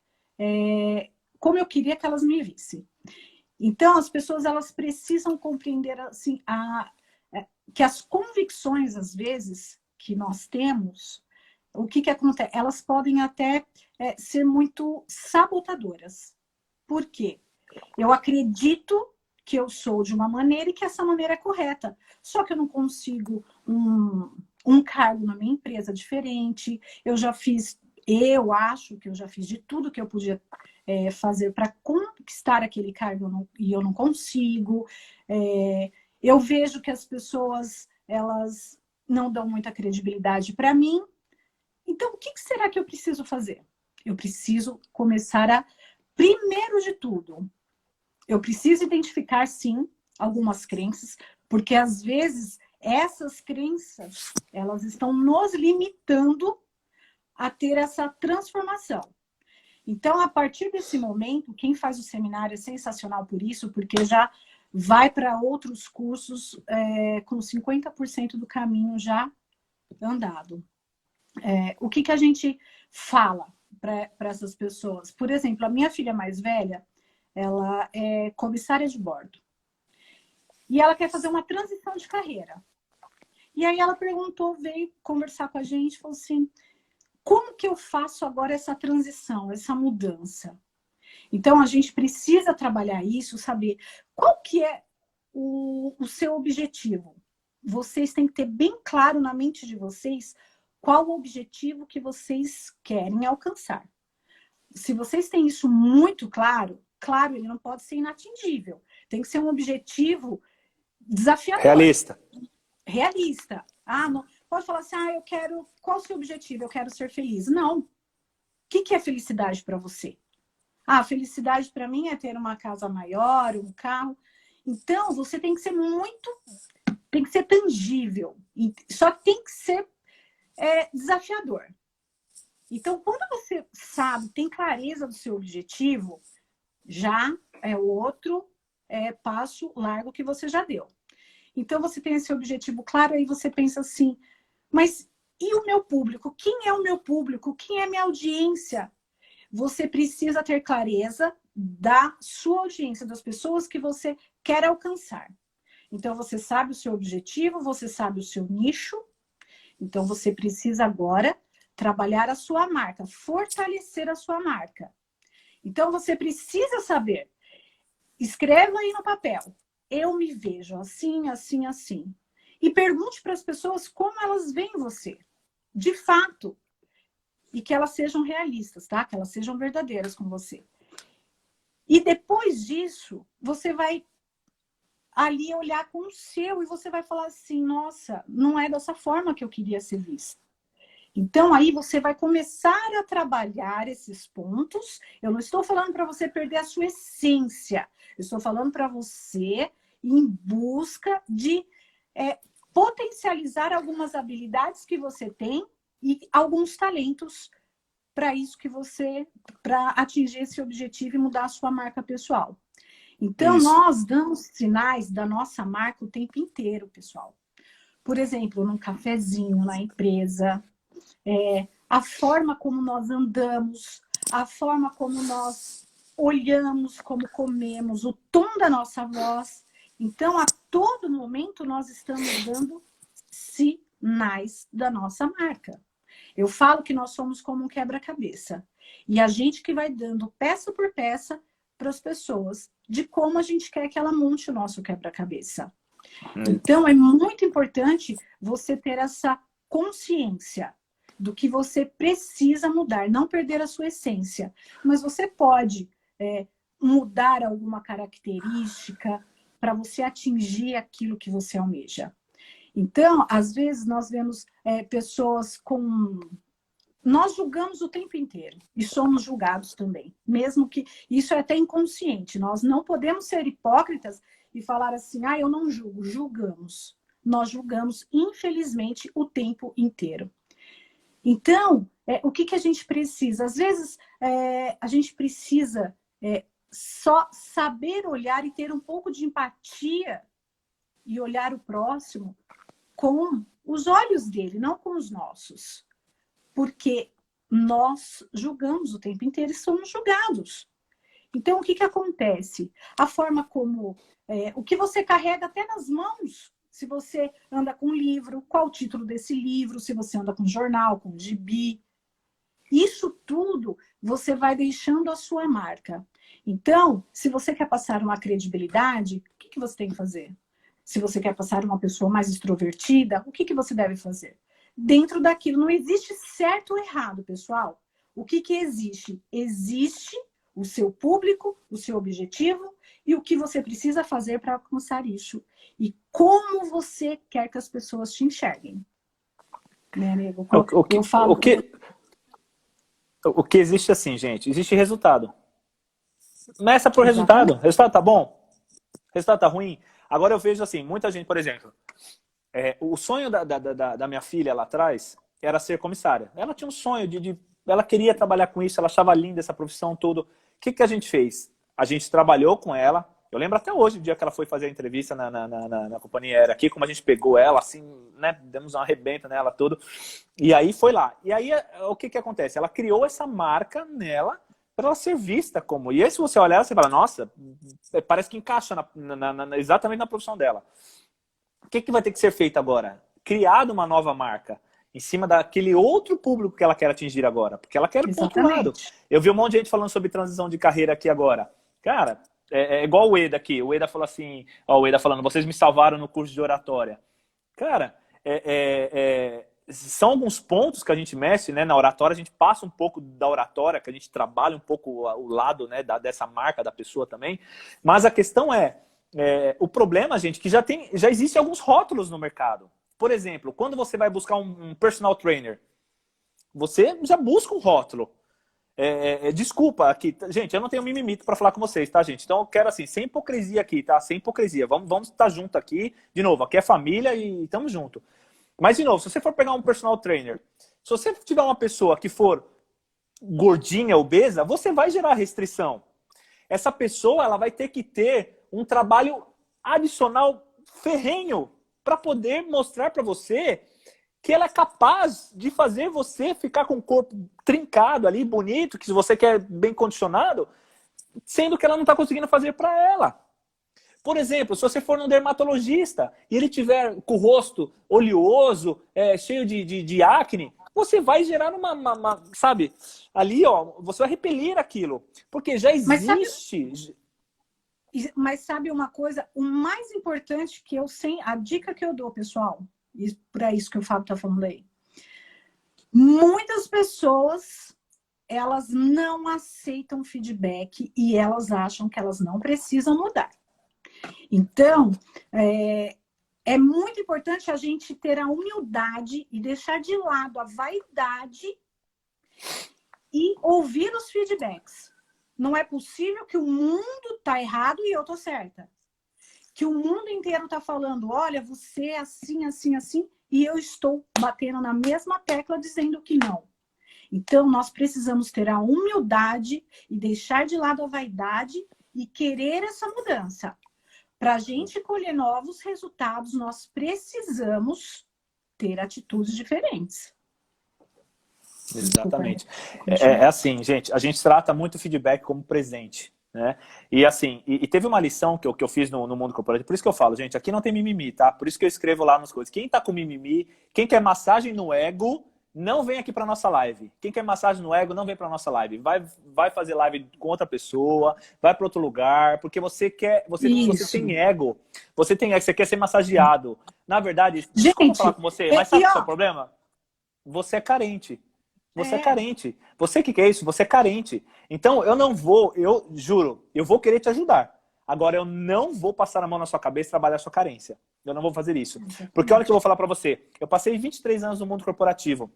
como eu queria que elas me vissem. Então, as pessoas elas precisam compreender assim, que as convicções, às vezes, que nós temos, o que acontece? Elas podem até ser muito sabotadoras. Por quê? Eu acredito que eu sou de uma maneira e que essa maneira é correta. Só que eu não consigo um cargo na minha empresa diferente. Eu acho que eu já fiz de tudo que eu podia fazer para conquistar aquele cargo e eu não consigo. Eu vejo que as pessoas elas não dão muita credibilidade para mim. Então, o que será que eu preciso fazer? Eu preciso começar primeiro de tudo, eu preciso identificar, sim, algumas crenças. Porque, às vezes, essas crenças, elas estão nos limitando a ter essa transformação. Então, a partir desse momento, quem faz o seminário é sensacional por isso, porque já vai para outros cursos com 50% do caminho já andado. O que a gente fala para essas pessoas? Por exemplo, a minha filha mais velha, ela é comissária de bordo. E ela quer fazer uma transição de carreira. E aí ela perguntou, veio conversar com a gente, falou assim, como que eu faço agora essa transição, essa mudança? Então, a gente precisa trabalhar isso, saber qual que é o seu objetivo. Vocês têm que ter bem claro na mente de vocês qual o objetivo que vocês querem alcançar. Se vocês têm isso muito claro, claro, ele não pode ser inatingível. Tem que ser um objetivo desafiador. Realista. Não pode falar assim, eu quero... Qual o seu objetivo? Eu quero ser feliz. Não. O que é felicidade para você? Felicidade para mim é ter uma casa maior, um carro. Então, você tem que ser tem que ser tangível. Só que tem que ser desafiador. Então, quando você sabe, tem clareza do seu objetivo, já é o outro passo largo que você já deu. Então, você tem esse objetivo claro, aí você pensa assim, mas e o meu público? Quem é o meu público? Quem é minha audiência? Você precisa ter clareza da sua audiência, das pessoas que você quer alcançar. Então, você sabe o seu objetivo, você sabe o seu nicho. Então, você precisa agora trabalhar a sua marca, fortalecer a sua marca. Então, você precisa saber. Escreva aí no papel. Eu me vejo assim, assim, assim. E pergunte para as pessoas como elas veem você. De fato. E que elas sejam realistas, tá? Que elas sejam verdadeiras com você. E depois disso, você vai ali olhar com o seu e você vai falar assim, nossa, não é dessa forma que eu queria ser vista. Então, aí você vai começar a trabalhar esses pontos. Eu não estou falando para você perder a sua essência. Eu estou falando para você ir em busca de potencializar algumas habilidades que você tem e alguns talentos para isso para atingir esse objetivo e mudar a sua marca pessoal. Então, nós damos sinais da nossa marca o tempo inteiro, pessoal. Por exemplo, num cafezinho, na empresa, a forma como nós andamos, a forma como nós olhamos, como comemos, o tom da nossa voz. Então, a todo momento, nós estamos dando sinais da nossa marca. Eu falo que nós somos como um quebra-cabeça. E a gente que vai dando peça por peça para as pessoas de como a gente quer que ela monte o nosso quebra-cabeça. Então, é muito importante você ter essa consciência do que você precisa mudar, não perder a sua essência. Mas você pode mudar alguma característica para você atingir aquilo que você almeja. Então, às vezes, nós vemos pessoas com... Nós julgamos o tempo inteiro e somos julgados também, mesmo que isso é até inconsciente. Nós não podemos ser hipócritas e falar assim, eu não julgo, julgamos. Nós julgamos, infelizmente, o tempo inteiro. Então, o que a gente precisa? Às vezes, a gente precisa só saber olhar e ter um pouco de empatia e olhar o próximo com os olhos dele, não com os nossos. Porque nós julgamos o tempo inteiro e somos julgados. Então, o que acontece? A forma como... o que você carrega até nas mãos. Se você anda com um livro, qual o título desse livro? Se você anda com jornal, com gibi. Isso tudo você vai deixando a sua marca. Então, se você quer passar uma credibilidade, o que você tem que fazer? Se você quer passar uma pessoa mais extrovertida, o que você deve fazer? Dentro daquilo, não existe certo ou errado, pessoal. O que existe? Existe o seu público, o seu objetivo e o que você precisa fazer para alcançar isso. E como você quer que as pessoas te enxerguem. Né, amigo? Eu falo... O que existe assim, gente? Existe resultado. Começa por resultado. Resultado tá bom? Resultado tá ruim? Agora eu vejo assim, muita gente, por exemplo, o sonho da minha filha lá atrás era ser comissária. Ela tinha um sonho ela queria trabalhar com isso, ela achava linda essa profissão, tudo. O que a gente fez? A gente trabalhou com ela. Eu lembro até hoje, o dia que ela foi fazer a entrevista na companhia aérea aqui, como a gente pegou ela, assim, né, demos um arrebento nela, tudo. E aí foi lá. E aí, o que acontece? Ela criou essa marca nela para ela ser vista como... E aí, se você olhar, você fala, nossa, parece que encaixa exatamente na profissão dela. O que vai ter que ser feito agora? Criado uma nova marca em cima daquele outro público que ela quer atingir agora. Porque ela quer ir pro outro lado. Eu vi um monte de gente falando sobre transição de carreira aqui agora. Cara... É igual o Eda aqui. O Eda falou assim, ó, o Eda falando, vocês me salvaram no curso de oratória. Cara, são alguns pontos que a gente mexe, né, na oratória, a gente passa um pouco da oratória, que a gente trabalha um pouco o lado, né, dessa marca da pessoa também. Mas a questão o problema, gente, que já existem alguns rótulos no mercado. Por exemplo, quando você vai buscar um personal trainer, você já busca um rótulo. Desculpa aqui, gente, eu não tenho mimimi para falar com vocês, tá, gente? Então eu quero assim, sem hipocrisia aqui, tá? Sem hipocrisia. Vamos estar junto aqui, de novo, aqui é família e estamos junto. Mas, de novo, se você for pegar um personal trainer, se você tiver uma pessoa que for gordinha, obesa, você vai gerar restrição. Essa pessoa, ela vai ter que ter um trabalho adicional ferrenho para poder mostrar para você que ela é capaz de fazer você ficar com o corpo trincado ali, bonito, que se você quer bem condicionado, sendo que ela não está conseguindo fazer para ela. Por exemplo, se você for num dermatologista e ele tiver com o rosto oleoso, cheio de acne, você vai gerar sabe, ali, ó, você vai repelir aquilo. Porque já existe... Mas sabe uma coisa? O mais importante que a dica que eu dou, pessoal, e para isso que o Fábio está falando aí. Muitas pessoas, elas não aceitam feedback e elas acham que elas não precisam mudar. Então, é muito importante a gente ter a humildade e deixar de lado a vaidade e ouvir os feedbacks. Não é possível que o mundo está errado e eu estou certa. Que o mundo inteiro está falando, olha, você é assim, assim, assim, e eu estou batendo na mesma tecla dizendo que não. Então, nós precisamos ter a humildade e deixar de lado a vaidade e querer essa mudança. Para a gente colher novos resultados, nós precisamos ter atitudes diferentes. Exatamente. É assim, gente, a gente trata muito o feedback como presente. Né? E assim, teve uma lição que eu fiz no mundo corporativo, por isso que eu falo, gente, aqui não tem mimimi, tá? Por isso que eu escrevo lá nas coisas. Quem tá com mimimi, quem quer massagem no ego, não vem aqui pra nossa live. Quem quer massagem no ego, não vem pra nossa live. Vai fazer live com outra pessoa, vai pra outro lugar, porque você tem ego. Você quer ser massageado. Na verdade, desculpa falar com você, mas sabe o seu problema? Você é carente. Você é carente. Você que quer isso? Você é carente. Então, eu juro, eu vou querer te ajudar. Agora, eu não vou passar a mão na sua cabeça e trabalhar a sua carência. Eu não vou fazer isso. Porque olha o que eu vou falar pra você. Eu passei 23 anos no mundo corporativo.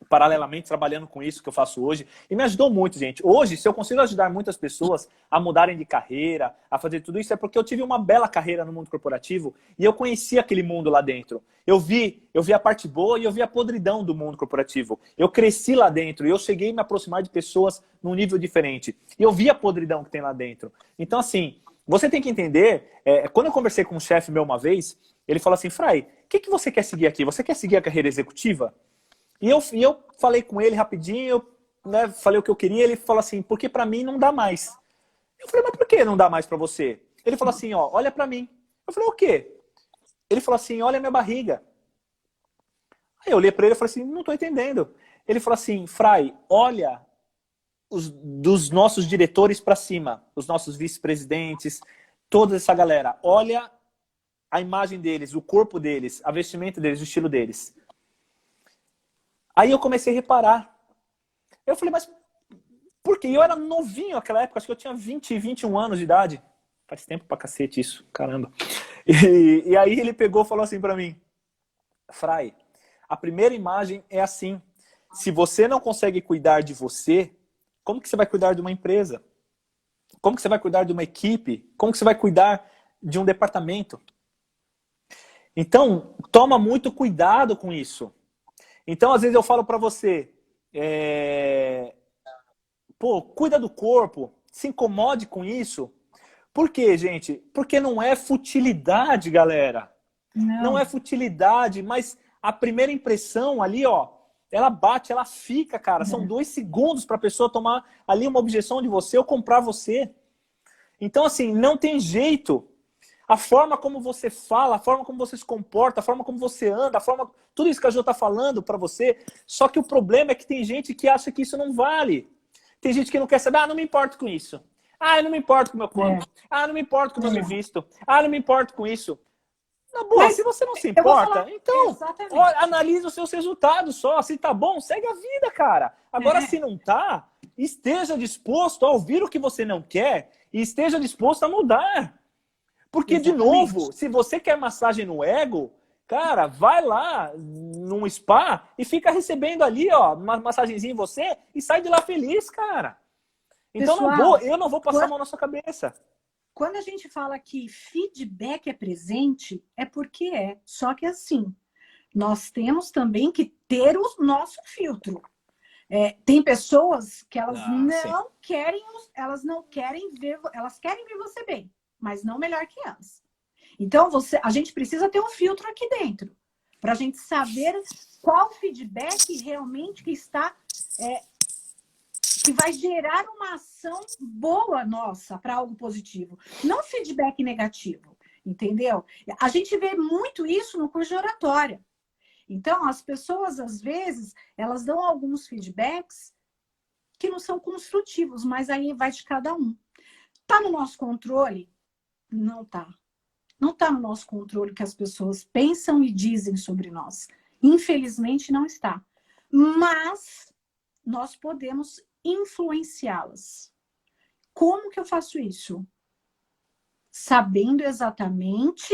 Paralelamente, trabalhando com isso que eu faço hoje. E me ajudou muito, gente. Hoje, se eu consigo ajudar muitas pessoas a mudarem de carreira, a fazer tudo isso, é porque eu tive uma bela carreira no mundo corporativo e eu conheci aquele mundo lá dentro. Eu vi a parte boa e eu vi a podridão do mundo corporativo. Eu cresci lá dentro e eu cheguei a me aproximar de pessoas num nível diferente. E eu vi a podridão que tem lá dentro. Então, assim, você tem que entender... quando eu conversei com um chefe meu uma vez, ele falou assim, Fray, o que você quer seguir aqui? Você quer seguir a carreira executiva? E eu falei com ele rapidinho, né, falei o que eu queria, ele falou assim, porque pra mim não dá mais. Eu falei, mas por que não dá mais pra você? Ele falou assim, ó, olha pra mim. Eu falei, o quê? Ele falou assim, olha a minha barriga. Aí eu olhei pra ele e falei assim, não tô entendendo. Ele falou assim, Fray, olha dos nossos diretores pra cima, os nossos vice-presidentes, toda essa galera, olha a imagem deles, o corpo deles, a vestimenta deles, o estilo deles. Aí eu comecei a reparar. Eu falei, mas por quê? Eu era novinho naquela época, acho que eu tinha 20, 21 anos de idade. Faz tempo pra cacete isso, caramba. E aí ele pegou e falou assim pra mim, Fray, a primeira imagem é assim, se você não consegue cuidar de você, como que você vai cuidar de uma empresa? Como que você vai cuidar de uma equipe? Como que você vai cuidar de um departamento. Então, toma muito cuidado com isso. Então, às vezes eu falo para você, pô, cuida do corpo, se incomode com isso. Por quê, gente? Porque não é futilidade, galera. Não é futilidade, mas a primeira impressão ali, ó, ela bate, ela fica, cara. São 2 segundos para a pessoa tomar ali uma objeção de você ou comprar você. Então, assim, não tem jeito. A forma como você fala, a forma como você se comporta, a forma como você anda, a forma... tudo isso que a Jo tá falando para você. Só que o problema é que tem gente que acha que isso não vale. Tem gente que não quer saber, ah, não me importo com isso. Ah, eu não me importo com o meu corpo. Ah, não me importo com o meu visto. Ah, não me importo com isso. Na boa, mas se você não se importa, então, analise os seus resultados só. Se tá bom, segue a vida, cara. Agora, se não tá, esteja disposto a ouvir o que você não quer e esteja disposto a mudar. Porque, de novo, se você quer massagem no ego, cara, vai lá num spa e fica recebendo ali, ó, uma massagenzinha em você e sai de lá feliz, cara. Então, pessoal, eu não vou passar a mão na sua cabeça. Quando a gente fala que feedback é presente, é porque é. Só que assim, nós temos também que ter o nosso filtro. Tem pessoas que elas não querem ver, elas querem ver você bem, mas não melhor que elas. Então, a gente precisa ter um filtro aqui dentro, para a gente saber qual feedback realmente que está... que vai gerar uma ação boa nossa para algo positivo. Não feedback negativo, entendeu? A gente vê muito isso no curso de oratória. Então, as pessoas, às vezes, elas dão alguns feedbacks que não são construtivos, mas aí vai de cada um. Tá no nosso controle? Não tá. Não tá no nosso controle o que as pessoas pensam e dizem sobre nós. Infelizmente, não está. Mas nós podemos influenciá-las. Como que eu faço isso? Sabendo exatamente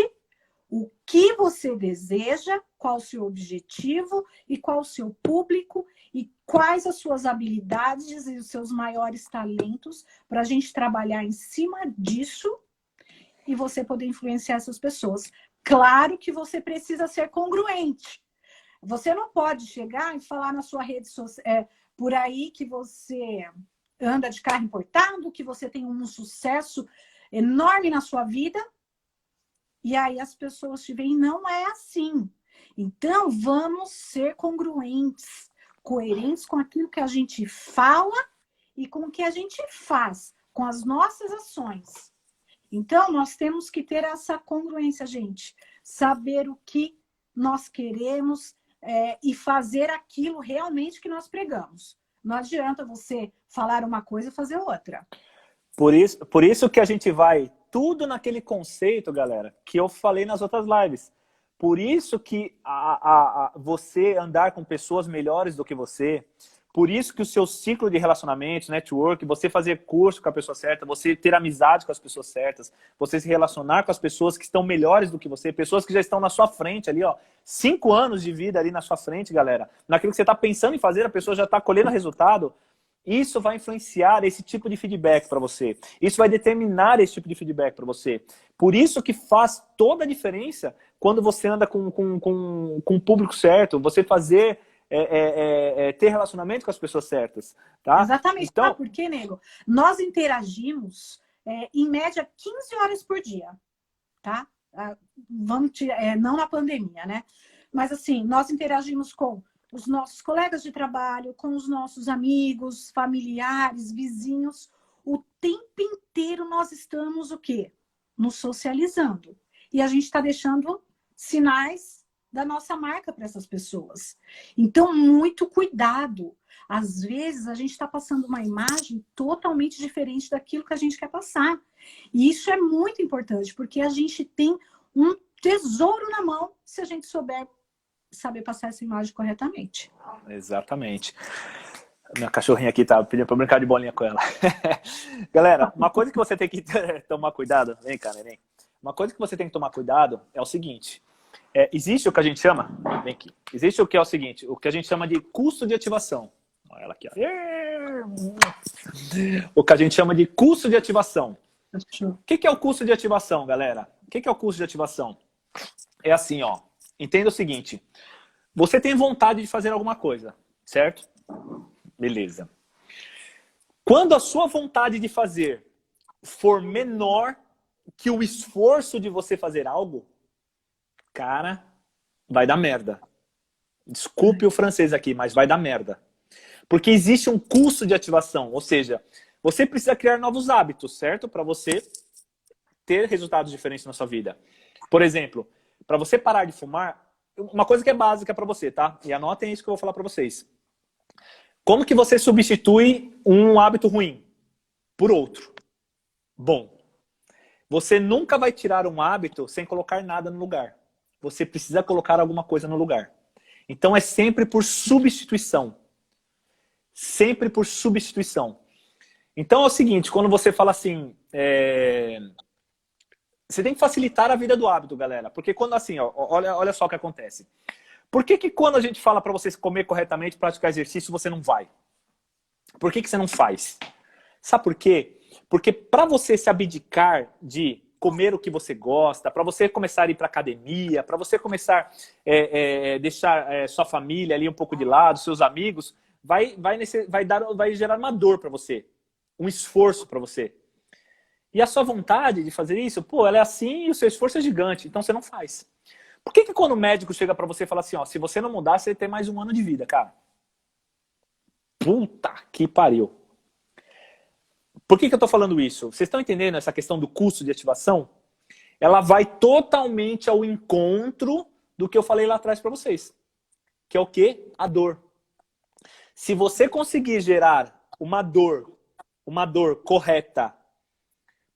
o que você deseja, qual o seu objetivo e qual o seu público e quais as suas habilidades e os seus maiores talentos para a gente trabalhar em cima disso e você poder influenciar essas pessoas. Claro que você precisa ser congruente. Você não pode chegar e falar na sua rede social, por aí que você anda de carro importado, que você tem um sucesso enorme na sua vida, e aí as pessoas te veem, não é assim. Então, vamos ser congruentes, coerentes com aquilo que a gente fala e com o que a gente faz, com as nossas ações. Então, nós temos que ter essa congruência, gente. Saber o que nós queremos e fazer aquilo realmente que nós pregamos. Não adianta você falar uma coisa e fazer outra. Por isso que a gente vai tudo naquele conceito, galera, que eu falei nas outras lives. Por isso que você andar com pessoas melhores do que você, por isso que o seu ciclo de relacionamentos, network, você fazer curso com a pessoa certa, você ter amizade com as pessoas certas, você se relacionar com as pessoas que estão melhores do que você, pessoas que já estão na sua frente ali, ó, 5 anos de vida ali na sua frente, galera. Naquilo que você está pensando em fazer, a pessoa já está colhendo resultado. Isso vai influenciar esse tipo de feedback para você. Isso vai determinar esse tipo de feedback para você. Por isso que faz toda a diferença quando você anda com o público certo, você fazer, ter relacionamento com as pessoas certas. Tá? Exatamente. Então, por quê, nego? Nós interagimos em média 15 horas por dia. Tá? Não na pandemia, né? Mas assim, nós interagimos com os nossos colegas de trabalho, com os nossos amigos, familiares, vizinhos. O tempo inteiro nós estamos o quê? Nos socializando. E a gente está deixando sinais da nossa marca para essas pessoas. Então, muito cuidado. Às vezes, a gente está passando uma imagem totalmente diferente daquilo que a gente quer passar. E isso é muito importante, porque a gente tem um tesouro na mão se a gente saber passar essa imagem corretamente. Exatamente. Minha cachorrinha aqui tá pedindo pra brincar de bolinha com ela. Galera, uma coisa que você tem que tomar cuidado... Vem cá, neném. Uma coisa que você tem que tomar cuidado é o seguinte. Existe o que a gente chama... Vem aqui. Existe o que é o seguinte. O que a gente chama de custo de ativação. Olha ela aqui, ó. O que a gente chama de custo de ativação. O que é o custo de ativação, galera? O que é o custo de ativação? É assim, ó. Entenda o seguinte. Você tem vontade de fazer alguma coisa, certo? Beleza. Quando a sua vontade de fazer for menor que o esforço de você fazer algo, cara, vai dar merda. Desculpe o francês aqui, mas vai dar merda. Porque existe um custo de ativação, ou seja, você precisa criar novos hábitos, certo? Para você ter resultados diferentes na sua vida. Por exemplo, para você parar de fumar, uma coisa que é básica para você, tá? E anotem isso que eu vou falar para vocês. Como que você substitui um hábito ruim por outro? Bom, você nunca vai tirar um hábito sem colocar nada no lugar. Você precisa colocar alguma coisa no lugar. Então é sempre por substituição. Sempre por substituição. Então é o seguinte, quando você fala assim, você tem que facilitar a vida do hábito, galera. Porque quando assim, ó, olha só o que acontece. Por que quando a gente fala para você comer corretamente, praticar exercício, você não vai? Por que você não faz? Sabe por quê? Porque para você se abdicar de comer o que você gosta, para você começar a ir para academia, para você começar a deixar sua família ali um pouco de lado, seus amigos, vai gerar uma dor para você, um esforço para você. E a sua vontade de fazer isso, pô, ela é assim e o seu esforço é gigante, então você não faz. Por que quando o médico chega para você e fala assim, ó, se você não mudar, você tem mais 1 ano de vida, cara? Puta que pariu. Por que eu tô falando isso? Vocês estão entendendo essa questão do custo de ativação? Ela vai totalmente ao encontro do que eu falei lá atrás para vocês. Que é o quê? A dor. Se você conseguir gerar uma dor correta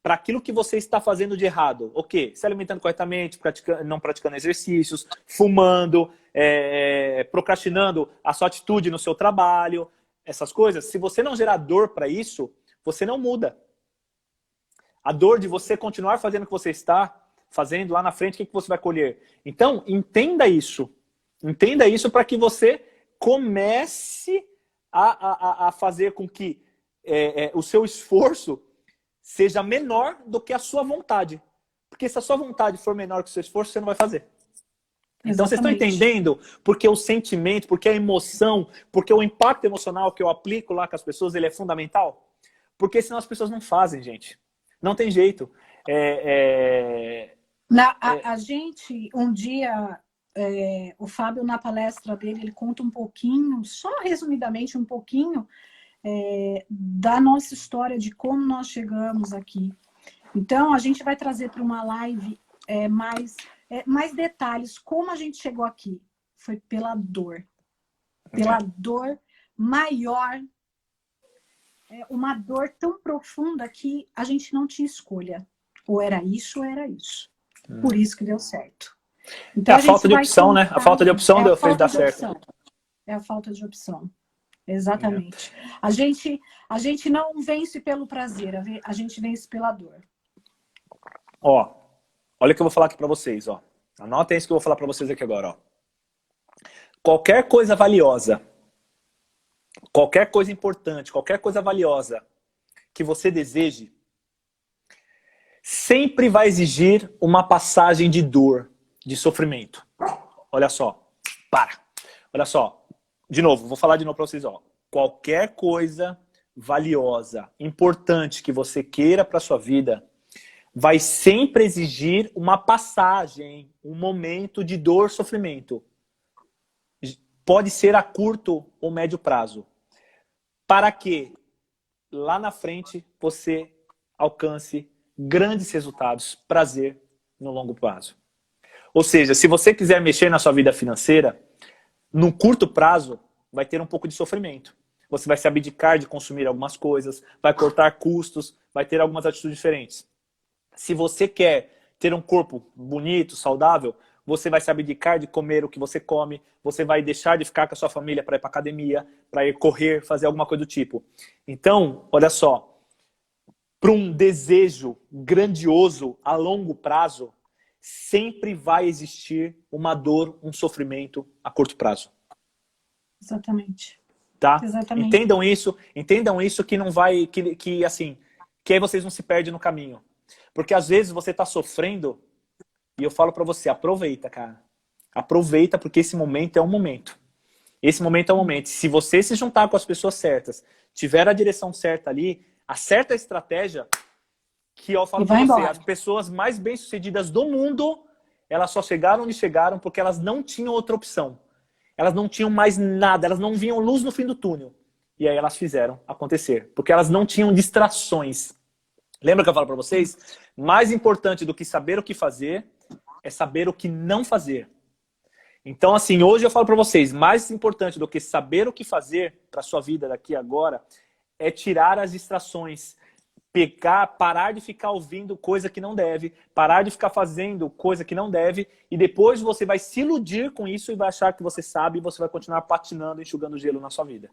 para aquilo que você está fazendo de errado, o quê? Se alimentando corretamente, não praticando exercícios, fumando, procrastinando a sua atitude no seu trabalho, essas coisas, se você não gerar dor para isso, você não muda. A dor de você continuar fazendo o que você está fazendo lá na frente, o que você vai colher? Então, entenda isso. Entenda isso para que você comece a fazer com que o seu esforço seja menor do que a sua vontade. Porque se a sua vontade for menor que o seu esforço, você não vai fazer. Então, vocês estão entendendo? Porque o sentimento, porque a emoção, porque o impacto emocional que eu aplico lá com as pessoas, ele é fundamental? Porque senão as pessoas não fazem, gente. Não tem jeito. A gente, um dia, o Fábio, na palestra dele, ele conta um pouquinho, só resumidamente um pouquinho, da nossa história, de como nós chegamos aqui. Então, a gente vai trazer para uma live mais detalhes, como a gente chegou aqui. Foi pela dor. Pela dor maior, uma dor tão profunda que a gente não tinha escolha. Ou era isso, ou era isso. Por isso que deu certo. Então, a falta de opção, né? A falta de opção fez dar certo. É a falta de opção. Exatamente. A gente não vence pelo prazer, a gente vence pela dor. Ó, olha o que eu vou falar aqui pra vocês, ó. Anotem isso que eu vou falar pra vocês aqui agora, ó. Qualquer coisa valiosa, qualquer coisa importante, qualquer coisa valiosa que você deseje, sempre vai exigir uma passagem de dor, de sofrimento. Olha só. Olha só. De novo, vou falar de novo para vocês, ó. Qualquer coisa valiosa, importante que você queira para sua vida, vai sempre exigir uma passagem, um momento de dor, sofrimento. Pode ser a curto ou médio prazo. Para que lá na frente você alcance grandes resultados, prazer no longo prazo. Ou seja, se você quiser mexer na sua vida financeira, no curto prazo, vai ter um pouco de sofrimento. Você vai se abdicar de consumir algumas coisas, vai cortar custos, vai ter algumas atitudes diferentes. Se você quer ter um corpo bonito, saudável, você vai se abdicar de comer o que você come, você vai deixar de ficar com a sua família para ir para academia, para ir correr, fazer alguma coisa do tipo. Então, olha só, para um desejo grandioso a longo prazo, sempre vai existir uma dor, um sofrimento a curto prazo. Exatamente. Tá? Exatamente. Entendam isso que não vai, que aí vocês não se perdem no caminho. Porque às vezes você está sofrendo E eu falo para você, aproveita, cara. Aproveita, porque esse momento é um momento. Esse momento é um momento. Se você se juntar com as pessoas certas, tiver a direção certa ali, acerta a estratégia, que eu falo para você, embora. as pessoas mais bem-sucedidas do mundo, elas só chegaram onde chegaram porque elas não tinham outra opção. Elas não tinham mais nada, elas não viam luz no fim do túnel. E aí elas fizeram acontecer, porque elas não tinham distrações. Lembra que eu falo para vocês? Mais importante do que saber o que fazer é saber o que não fazer. Então, assim, hoje eu falo para vocês, mais importante do que saber o que fazer para a sua vida daqui a agora é tirar as distrações. Parar de ficar ouvindo coisa que não deve, parar de ficar fazendo coisa que não deve, e depois você vai se iludir com isso e vai achar que você sabe e você vai continuar patinando, enxugando gelo na sua vida.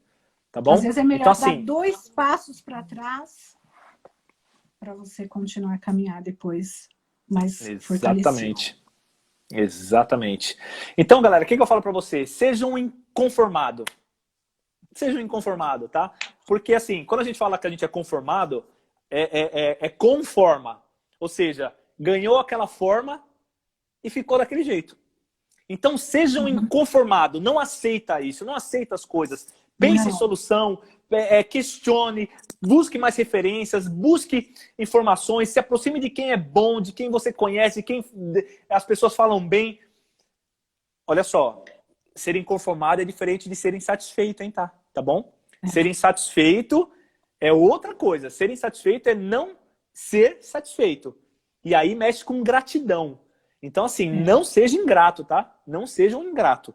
Tá bom? Às vezes é melhor então, dar assim, 2 passos para trás para você continuar a caminhar depois mais fortalecido. Exatamente. Exatamente. Então, galera, o que eu falo para você? Seja um inconformado. Seja um inconformado, tá? Porque, assim, quando a gente fala que a gente é conformado, é conforma. Ou seja, ganhou aquela forma e ficou daquele jeito. Então, seja um inconformado. Não aceita isso. Não aceita as coisas. Pense em solução. Questione. Busque mais referências. Busque informações. Se aproxime de quem é bom, de quem você conhece, de quem as pessoas falam bem. Olha só. Ser inconformado é diferente de ser insatisfeito, hein, tá? Tá bom? Ser insatisfeito é outra coisa. Ser insatisfeito é não ser satisfeito. E aí mexe com gratidão. Então, assim, não seja ingrato, tá? Não seja um ingrato.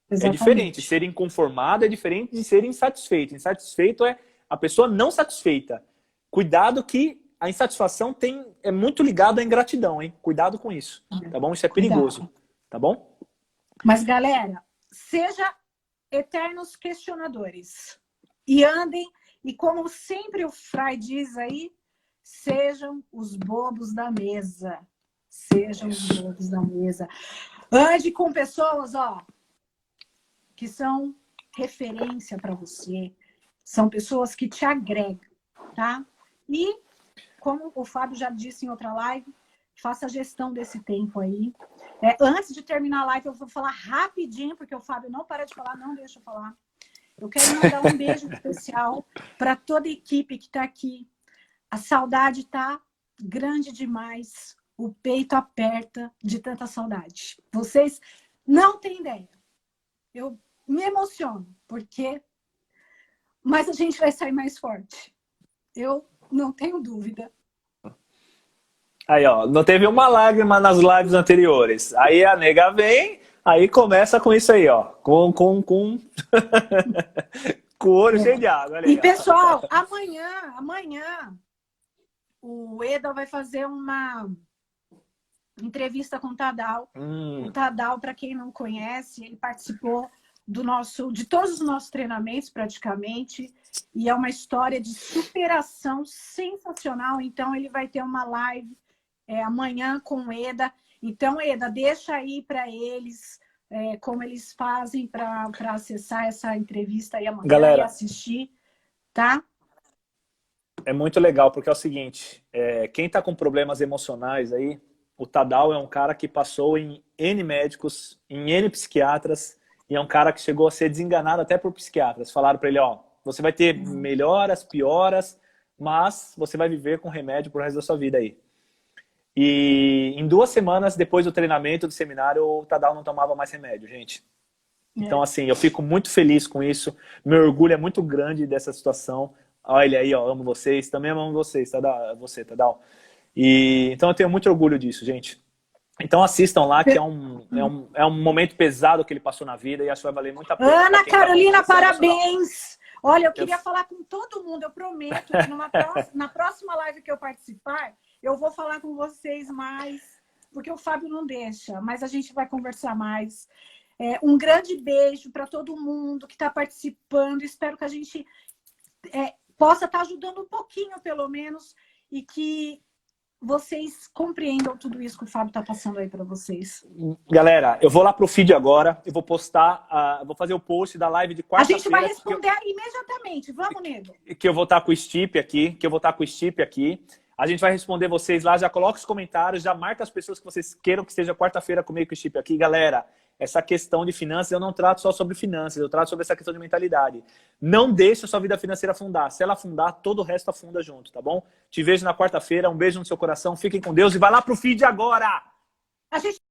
Exatamente. É diferente. Ser inconformado é diferente de ser insatisfeito. Insatisfeito é a pessoa não satisfeita. Cuidado que a insatisfação é muito ligada à ingratidão, hein? Cuidado com isso, tá bom? Isso é perigoso, tá bom? Mas, galera, seja eternos questionadores. E andem, e como sempre o Fry diz aí, sejam os bobos da mesa. Sejam os bobos da mesa. Ande com pessoas, ó, que são referência para você. São pessoas que te agregam, tá? E, como o Fábio já disse em outra live, faça a gestão desse tempo aí. Antes de terminar a live, eu vou falar rapidinho, porque o Fábio não para de falar, não deixa eu falar. Eu quero mandar um beijo especial para toda a equipe que está aqui. A saudade está grande demais. O peito aperta de tanta saudade. Vocês não têm ideia. Eu me emociono, porque... Mas a gente vai sair mais forte. Eu não tenho dúvida. Aí, ó, não teve uma lágrima nas lives anteriores. Aí a nega vem, aí começa com isso aí, ó. Com o olho cheio de água. E, pessoal, amanhã, o Eda vai fazer uma entrevista com o Tadal. O Tadal, para quem não conhece, ele participou de todos os nossos treinamentos, praticamente. E é uma história de superação sensacional. Então, ele vai ter uma live amanhã com o Eda. Então, Eda, deixa aí para eles como eles fazem para acessar essa entrevista aí amanhã, galera, e assistir, tá? É muito legal, porque é o seguinte, quem está com problemas emocionais aí, o Tadal é um cara que passou em N médicos, em N psiquiatras, e é um cara que chegou a ser desenganado até por psiquiatras. Falaram para ele, ó, você vai ter melhoras, pioras, mas você vai viver com remédio pro resto da sua vida aí. E em 2 semanas, depois do treinamento, do seminário, o Tadal não tomava mais remédio, gente. Então, assim, eu fico muito feliz com isso. Meu orgulho é muito grande dessa situação. Olha ele aí, ó, amo vocês. Também amo vocês, Tadal. Você, Tadal. Então, eu tenho muito orgulho disso, gente. Então, assistam lá, que é um momento pesado que ele passou na vida e acho que vai valer muito a pena. Ana Carolina, parabéns! Olha, eu queria falar com todo mundo. Eu prometo que na próxima live que eu participar, eu vou falar com vocês mais, porque o Fábio não deixa, mas a gente vai conversar mais. Um grande beijo para todo mundo que está participando. Espero que a gente possa estar ajudando um pouquinho, pelo menos, e que vocês compreendam tudo isso que o Fábio está passando aí para vocês. Galera, eu vou lá pro feed agora, eu vou postar, vou fazer o post da live de quarta-feira. A gente vai responder imediatamente. Vamos, nego. Que eu vou estar com o Stipe aqui, A gente vai responder vocês lá, já coloca os comentários, já marca as pessoas que vocês queiram que seja quarta-feira comigo com o Chip aqui. Galera, essa questão de finanças, eu não trato só sobre finanças, eu trato sobre essa questão de mentalidade. Não deixe a sua vida financeira afundar. Se ela afundar, todo o resto afunda junto, tá bom? Te vejo na quarta-feira, um beijo no seu coração, fiquem com Deus e vai lá pro feed agora! A gente